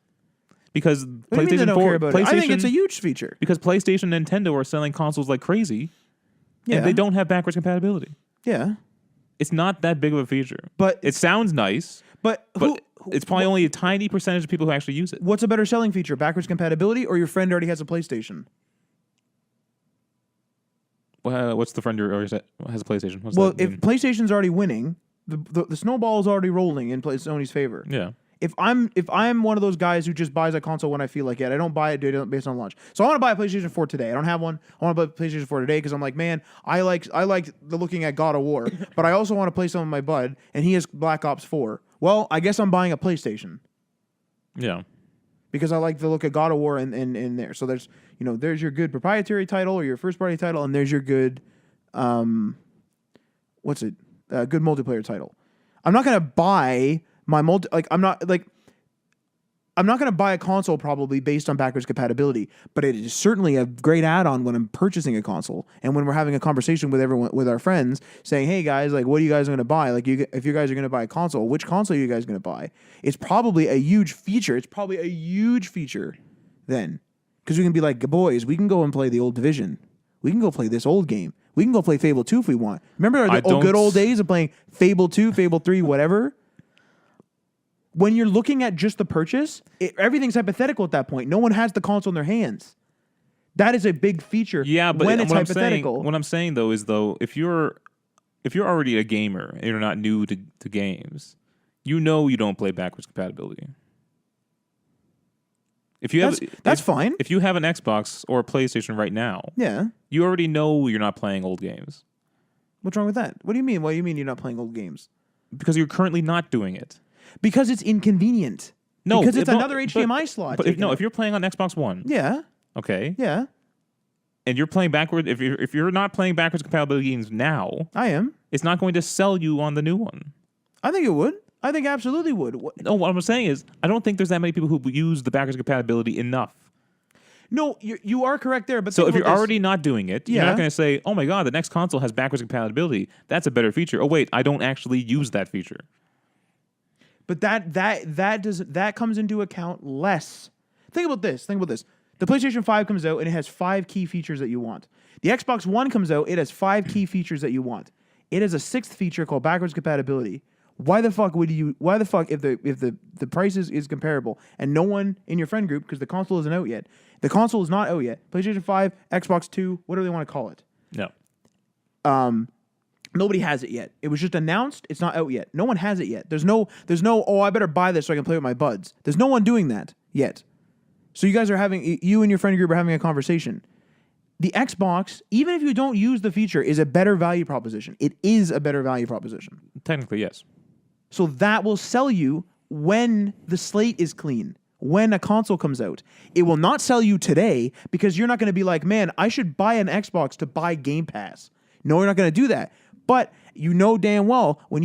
Because What do you mean they don't care about it? I think it's a huge feature. Because PlayStation and Nintendo are selling consoles like crazy, Yeah. and they don't have backwards compatibility. Yeah. It's not that big of a feature. But It sounds nice, but but it's probably only a tiny percentage of people who actually use it. what's a better selling feature? Backwards compatibility, or your friend already has a PlayStation? What's the friend who already has a PlayStation? What's Well, that if mean? PlayStation's already winning, the snowball is already rolling in Sony's favor. Yeah. If I'm one of those guys who just buys a console when I feel like it, I don't buy it based on launch. So I want to buy a PlayStation 4 today. I don't have one. I want to buy a PlayStation 4 today because I'm like, man, I like the looking at God of War, but I also want to play some of my bud, and he has Black Ops 4. Well, I guess I'm buying a PlayStation Yeah. because I like the look of God of War in there. So there's there's your good proprietary title or your first party title, and there's your good good multiplayer title. I'm not gonna buy my I'm not gonna buy a console probably based on backwards compatibility, but it is certainly a great add-on when I'm purchasing a console and when we're having a conversation with our friends saying, hey guys, like what are you guys gonna buy? Like if you guys are gonna buy a console, which console are you guys gonna buy? It's probably a huge feature. It's probably a huge feature then. Because we can be like, boys, we can go and play the old Division. We can go play this old game. We can go play Fable 2 if we want. Remember the good old days of playing Fable 2, Fable 3, whatever? When you're looking at just the purchase, everything's hypothetical at that point. No one has the console in their hands. That is a big feature. Yeah, but when it's what hypothetical. what I'm saying though is if you're already a gamer and you're not new to games, you don't play backwards compatibility. If you that's fine. If you have an Xbox or a PlayStation right now, Yeah. you already know you're not playing old games What's wrong with that? What do you mean? What do you mean you're not playing old games? because you're currently not doing it. Because it's inconvenient. No, because it's another HDMI slot. But if you're playing on Xbox One, yeah, okay, yeah, and you're playing backward, if you're not playing backwards compatibility games now, I am. it's not going to sell you on the new one. I think it would. I think absolutely would. No, what I'm saying is, I don't think there's that many people who use the backwards compatibility enough. No, you are correct there. But So if you're already not doing it, you're Yeah. not going to say, "Oh my god, the next console has backwards compatibility. That's a better feature." Oh wait, I don't actually use that feature. But that comes into account less. Think about this. The PlayStation 5 comes out and it has 5 key features that you want. The Xbox One comes out, it has 5 key features that you want. It has a 6th feature called backwards compatibility. Why the fuck if the price is comparable and no one in your friend group, because the console isn't out yet. The console is not out yet. PlayStation 5, Xbox 2, whatever they want to call it. No. Nobody has it yet. It was just announced. It's not out yet. No one has it yet. There's no, oh, I better buy this so I can play with my buds. There's no one doing that yet. So you and your friend group are having a conversation. The Xbox, even if you don't use the feature, is a better value proposition. It is a better value proposition. Technically, yes. So that will sell you when the slate is clean. when a console comes out. It will not sell you today because you're not going to be like, man, I should buy an Xbox to buy Game Pass. No, you're not going to do that. But you know damn well when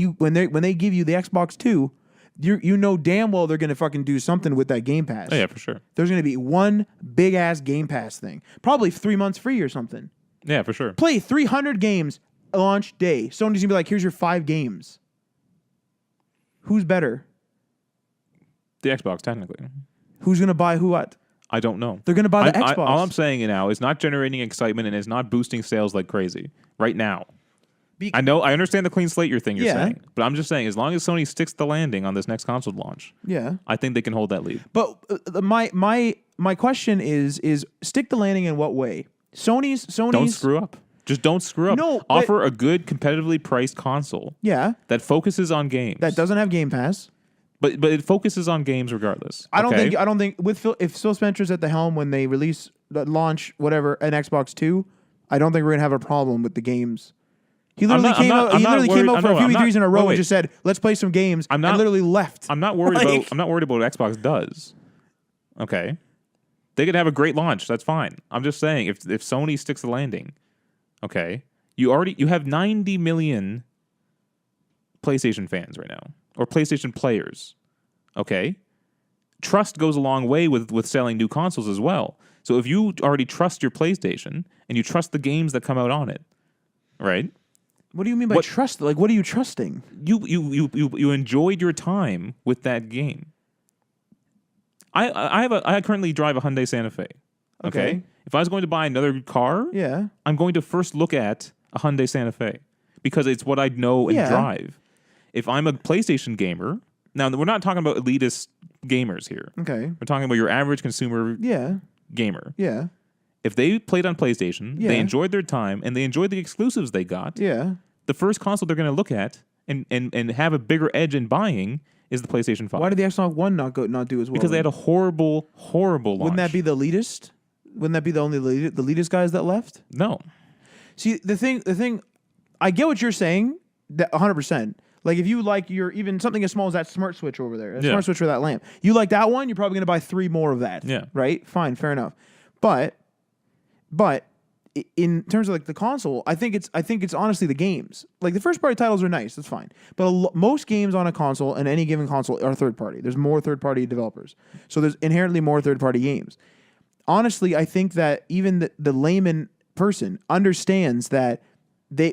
they give you the Xbox 2, you know damn well they're going to fucking do something with that Game Pass. Oh, yeah, for sure. There's going to be one big ass Game Pass thing. Probably 3 months free or something. Yeah, for sure. Play 300 games launch day. Sony's going to be like, here's your 5 games. Who's better? The Xbox, technically. Who's going to buy who what? I don't know. They're going to buy the Xbox. All I'm saying now is not generating excitement and is not boosting sales like crazy right now. I know, I understand the clean slate you're saying, but I'm just saying as long as Sony sticks the landing on this next console launch, I think they can hold that lead. But my question is stick the landing in what way? Sony's Don't screw up. Just don't screw up. No, offer a good competitively priced console. Yeah. That focuses on games. That doesn't have Game Pass. But it focuses on games regardless. I don't think if Phil Spencer's at the helm when they launch whatever an Xbox 2, I don't think we're gonna have a problem with the games. He literally came out for a few E3s in a row and just said, "Let's play some games." And literally left. I'm not worried about what Xbox does. Okay, they could have a great launch. That's fine. I'm just saying if Sony sticks the landing, okay, you have 90 million PlayStation fans right now or PlayStation players. Okay, trust goes a long way with selling new consoles as well. So if you already trust your PlayStation and you trust the games that come out on it, right? What do you mean by trust? Like, what are you trusting? You enjoyed your time with that game. I currently drive a Hyundai Santa Fe. Okay. If I was going to buy another car, I'm going to first look at a Hyundai Santa Fe because it's what I know and drive. If I'm a PlayStation gamer, now we're not talking about elitist gamers here. Okay. We're talking about your average consumer gamer. Yeah. If they played on PlayStation, they enjoyed their time, and they enjoyed the exclusives they got, the first console they're going to look at and have a bigger edge in buying is the PlayStation 5. Why did the Xbox One not do as well? Because they had a horrible launch. Wouldn't that be the elitist? Wouldn't that be the only the elitist guys that left? No. See, the thing, I get what you're saying, that 100%. Like if you like even something as small as that smart switch over there, smart switch for that lamp, you like that one, you're probably going to buy 3 more of that. Yeah. Right? Fine, fair enough. But in terms of like the console, I think it's honestly the games. Like the first party titles are nice, that's fine. But most games on a console and any given console are third party. There's more third party developers, so there's inherently more third party games. Honestly, I think that even the layman person understands that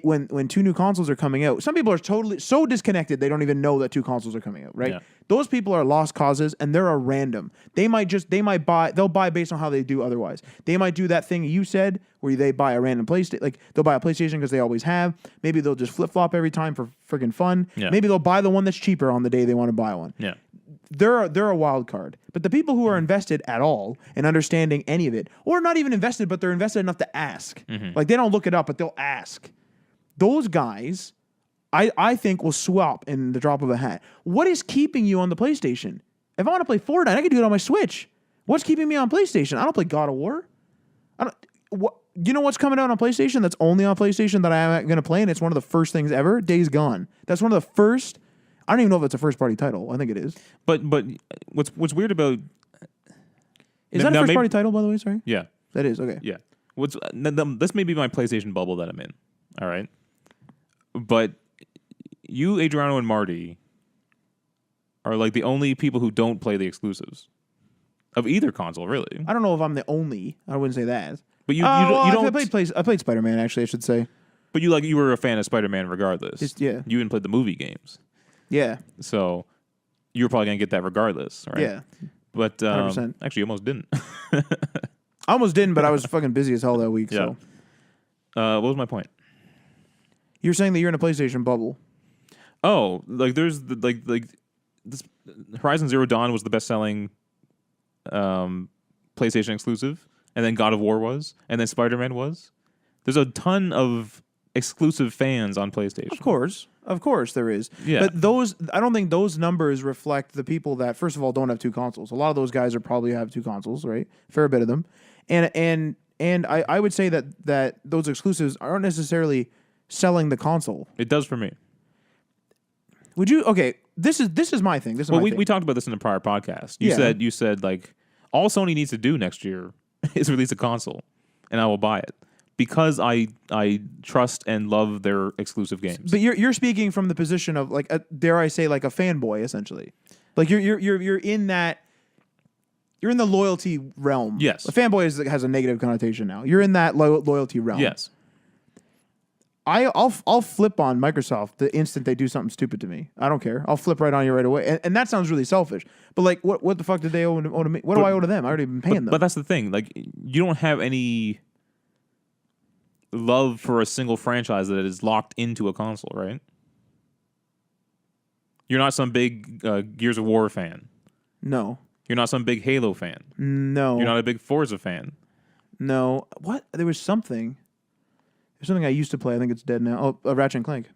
when 2 new consoles are coming out, some people are totally so disconnected they don't even know that 2 consoles are coming out, right? Yeah. Those people are lost causes and they're a random. They'll buy based on how they do otherwise. They might do that thing you said where they buy a random PlayStation, like they'll buy a PlayStation because they always have. Maybe they'll just flip-flop every time for freaking fun. Yeah. Maybe they'll buy the one that's cheaper on the day they want to buy one. Yeah. They're a wild card. But the people who are invested at all in understanding any of it, or not even invested, but they're invested enough to ask. Like they don't look it up, but they'll ask. Those guys, I think, will swap in the drop of a hat. What is keeping you on the PlayStation? If I want to play Fortnite, I can do it on my Switch. What's keeping me on PlayStation? I don't play God of War. You know what's coming out on PlayStation that's only on PlayStation that I'm going to play, and it's one of the first things ever? Days Gone. That's one of the first. I don't even know if it's a first-party title. I think it is. But what's weird about... Is that a first-party title, by the way? Sorry? Yeah. That is, okay. Yeah. This may be my PlayStation bubble that I'm in. All right? But you, Adriano, and Marty are like the only people who don't play the exclusives of either console, really. I don't know if I'm the only. I wouldn't say that. But you don't... I played Spider-Man, actually, I should say. But you were a fan of Spider-Man regardless. Yeah. You even played the movie games. Yeah. So you were probably going to get that regardless, right? Yeah. But 100%. Actually, you almost didn't. I almost didn't, but I was fucking busy as hell that week. Yeah. So. What was my point? You're saying that you're in a PlayStation bubble. Oh, like there's this Horizon Zero Dawn was the best-selling PlayStation exclusive, and then God of War was, and then Spider-Man was. There's a ton of exclusive fans on PlayStation. Of course there is. Yeah. But I don't think those numbers reflect the people that, first of all, don't have 2 consoles. A lot of those guys are probably have 2 consoles, right? Fair bit of them. And I would say that those exclusives aren't necessarily selling the console. It does for me. Would you? Okay, this is my thing. This is Well, my we thing. we talked about this in a prior podcast. Yeah. You said like all Sony needs to do next year is release a console, and I will buy it because I trust and love their exclusive games. But you're speaking from the position of like, dare I say, like a fanboy, essentially. Like you're in that. You're in the loyalty realm. Yes. A fanboy has a negative connotation now. You're in that loyalty realm. Yes. I'll flip on Microsoft the instant they do something stupid to me. I don't care. I'll flip right on you right away. And that sounds really selfish. But like, what the fuck did they owe to me? What do I owe to them? I already been paying them. But that's the thing. Like, you don't have any love for a single franchise that is locked into a console, right? You're not some big Gears of War fan. No. You're not some big Halo fan. No. You're not a big Forza fan. No. What? There was something. There's something I used to play. I think it's dead now. Oh, Ratchet and Clank.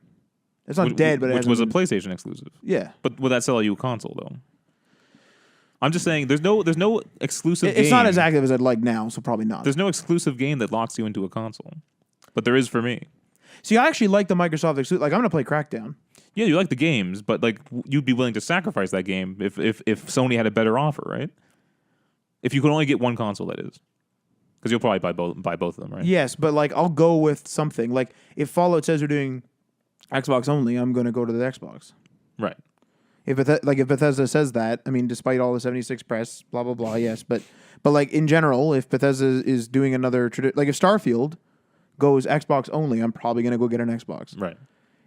It's not dead, but it which was a hasn't PlayStation exclusive. Yeah. But would that sell you a console though? I'm just saying, there's no exclusive. It's game. not as active as I'd like now, so probably not. There's no exclusive game that locks you into a console, but there is for me. See, I actually like the Microsoft exclusive. Like, I'm gonna play Crackdown. Yeah, you like the games, but like you'd be willing to sacrifice that game if Sony had a better offer, right? If you could only get one console, that is, because you'll probably buy both of them, right? Yes, but like I'll go with something. Like if Fallout says they're doing Xbox only, I'm gonna go to the Xbox. Right. If Bethesda says that, I mean, despite all the 76 press, blah blah blah, yes, but like in general, if Bethesda is doing another like if Starfield goes Xbox only, I'm probably gonna go get an Xbox. Right.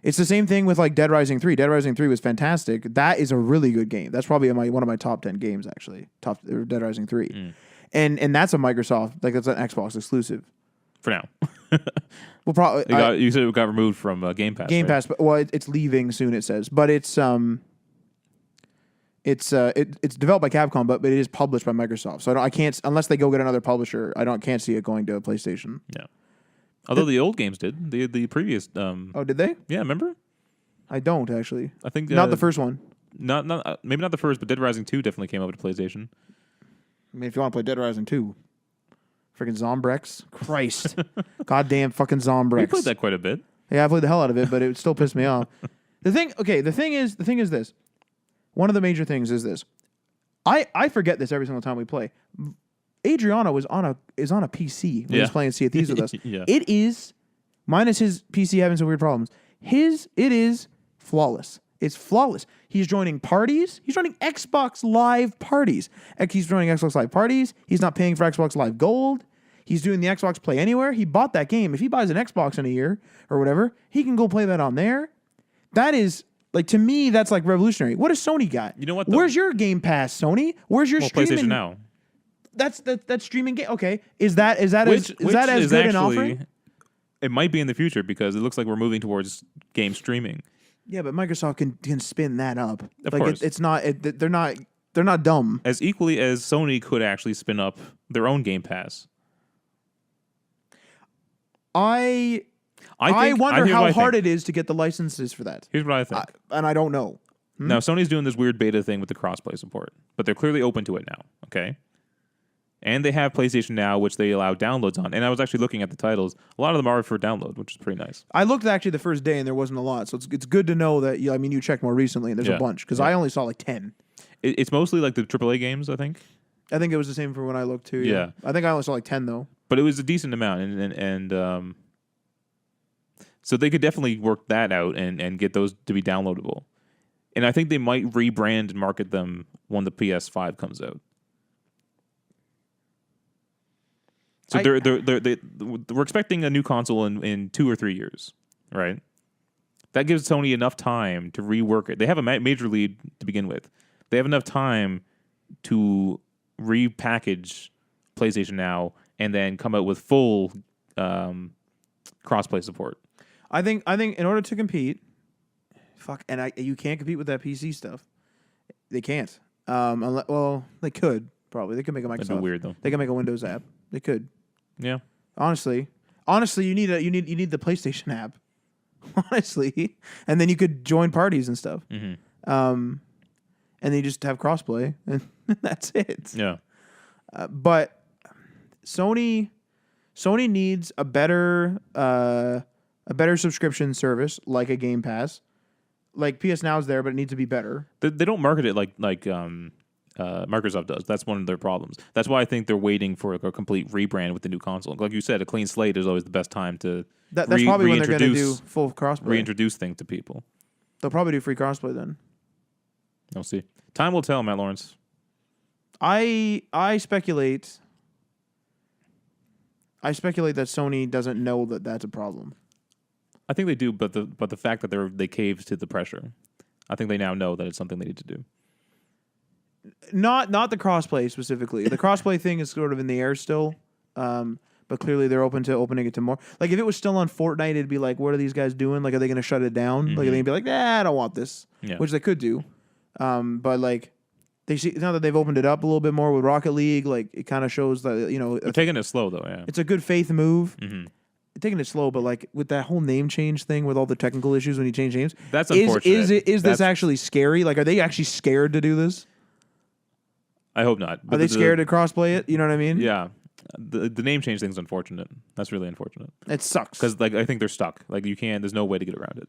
It's the same thing with like Dead Rising 3. Dead Rising 3 was fantastic. That is a really good game. That's probably one of my top 10 games actually. Dead Rising 3. And that's a Microsoft, like that's an Xbox exclusive. For now. Well, probably You said it got removed from Game Pass. Game right? Pass, but well, it's leaving soon. It says, but it's developed by Capcom, but it is published by Microsoft. So I can't unless they go get another publisher. Can't see it going to a PlayStation. Yeah. Although the old games did, the previous. Oh, did they? Yeah, remember? I don't actually. I think Not the first one. Not maybe not the first, but Dead Rising 2 definitely came over to PlayStation. I mean, if you want to play Dead Rising 2, freaking Zombrex, Christ, goddamn fucking Zombrex. We played that quite a bit. Yeah, I played the hell out of it, but it still pissed me off. The thing is this. One of the major things is this. I forget this every single time we play. Adriano is on a PC when he's playing Sea of Thieves with us. Yeah. It is, minus his PC having some weird problems. It is flawless. It's flawless. He's joining parties. He's joining Xbox Live parties. He's joining Xbox Live parties. He's not paying for Xbox Live Gold. He's doing the Xbox Play Anywhere. He bought that game. If he buys an Xbox in a year or whatever, he can go play that on there. That is, like, to me, that's like revolutionary. What has Sony got? You know what, though? Where's your Game Pass, Sony? Where's your streaming? PlayStation Now. That's streaming game. Okay, is that as good an offering? It might be in the future because it looks like we're moving towards game streaming. Yeah, but Microsoft can spin that up. Of like course. it's not. They're not dumb. As equally as Sony could actually spin up their own Game Pass. I think, wonder how hard it is to get the licenses for that. Here's what I think. And I don't know. Now, Sony's doing this weird beta thing with the crossplay support, but they're clearly open to it now, okay? And they have PlayStation Now, which they allow downloads on. And I was actually looking at the titles. A lot of them are for download, which is pretty nice. I looked actually the first day, and there wasn't a lot. So it's good to know that, you checked more recently, and there's a bunch. Because I only saw like 10. It's mostly like the AAA games, I think. I think it was the same for when I looked, too. Yeah. I think I only saw like 10, though. But it was a decent amount. And so they could definitely work that out and get those to be downloadable. And I think they might rebrand and market them when the PS5 comes out. So we're expecting a new console in 2 or 3 years, right? That gives Sony enough time to rework it. They have a major lead to begin with. They have enough time to repackage PlayStation Now and then come out with full crossplay support. I think in order to compete, you can't compete with that PC stuff. They can't. They could probably. They could make a Microsoft. That'd be weird though. They could make a Windows app. They could. Yeah. Honestly, you need the PlayStation app. Honestly, and then you could join parties and stuff. Mm-hmm. And then you just have crossplay, and that's it. Yeah. But Sony needs a better subscription service like a Game Pass, like PS Now's there, but it needs to be better. They don't market it like Microsoft does. That's one of their problems. That's why I think they're waiting for a complete rebrand with the new console. Like you said, a clean slate is always the best time to That's probably when they're going to do full crossplay. Reintroduce things to people. They'll probably do free crossplay then. We'll see. Time will tell, Matt Lawrence. I speculate. I speculate that Sony doesn't know that that's a problem. I think they do, but the fact that they caved to the pressure, I think they now know that it's something they need to do. Not the crossplay specifically. The crossplay thing is sort of in the air still, but clearly they're open to opening it to more. Like if it was still on Fortnite, it'd be like, what are these guys doing? Like, are they going to shut it down? Mm-hmm. Like, they'd be like, I don't want this, which they could do. But like, they see now that they've opened it up a little bit more with Rocket League. Like, it kind of shows that they're taking it slow though. Yeah, it's a good faith move. Mm-hmm. Taking it slow, but like with that whole name change thing, with all the technical issues when you change names, that's unfortunate. Is this actually scary? Like, are they actually scared to do this? I hope not. Are they scared to crossplay it? You know what I mean? Yeah. The name change thing's unfortunate. That's really unfortunate. It sucks. Because like I think they're stuck. Like you can't. There's no way to get around it.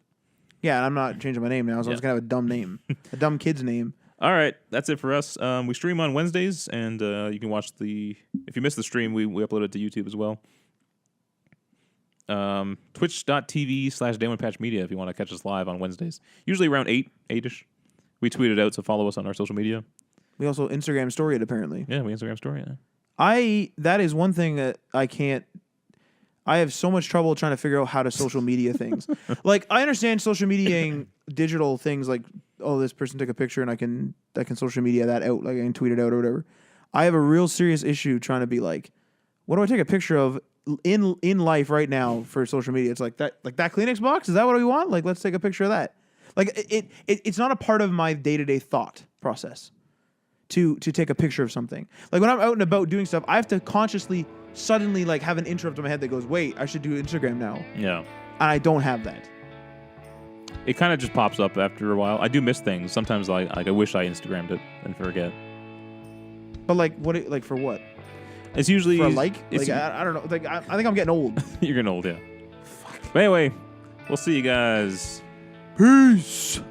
Yeah, and I'm not changing my name now, so I'm just gonna have a dumb name, a dumb kid's name. All right, that's it for us. We stream on Wednesdays, and you can watch if you missed the stream, we upload it to YouTube as well. Twitch.tv/DayOnePatchMedia if you want to catch us live on Wednesdays. Usually around 8-ish. We tweet it out, so follow us on our social media. We also Instagram story it apparently. Yeah, we Instagram story it. That is one thing that I can't. I have so much trouble trying to figure out how to social media things. Like, I understand social mediaing digital things like, oh, this person took a picture and I can social media that out, like I can tweet it out or whatever. I have a real serious issue trying to be like, what do I take a picture of in life right now for social media? It's like that Kleenex box. Is that what we want? Like, let's take a picture of that. Like, it's not a part of my day-to-day thought process to take a picture of something. Like, when I'm out and about doing stuff, I have to consciously suddenly like have an interrupt in my head that goes, wait, I should do Instagram now. Yeah. And I don't have that. It kind of just pops up after a while. I do miss things. Sometimes I wish I Instagrammed it and forget. But like, for what? It's usually... For a like? Like, I don't know. Like, I think I'm getting old. You're getting old, yeah. Fuck. But anyway, we'll see you guys. Peace.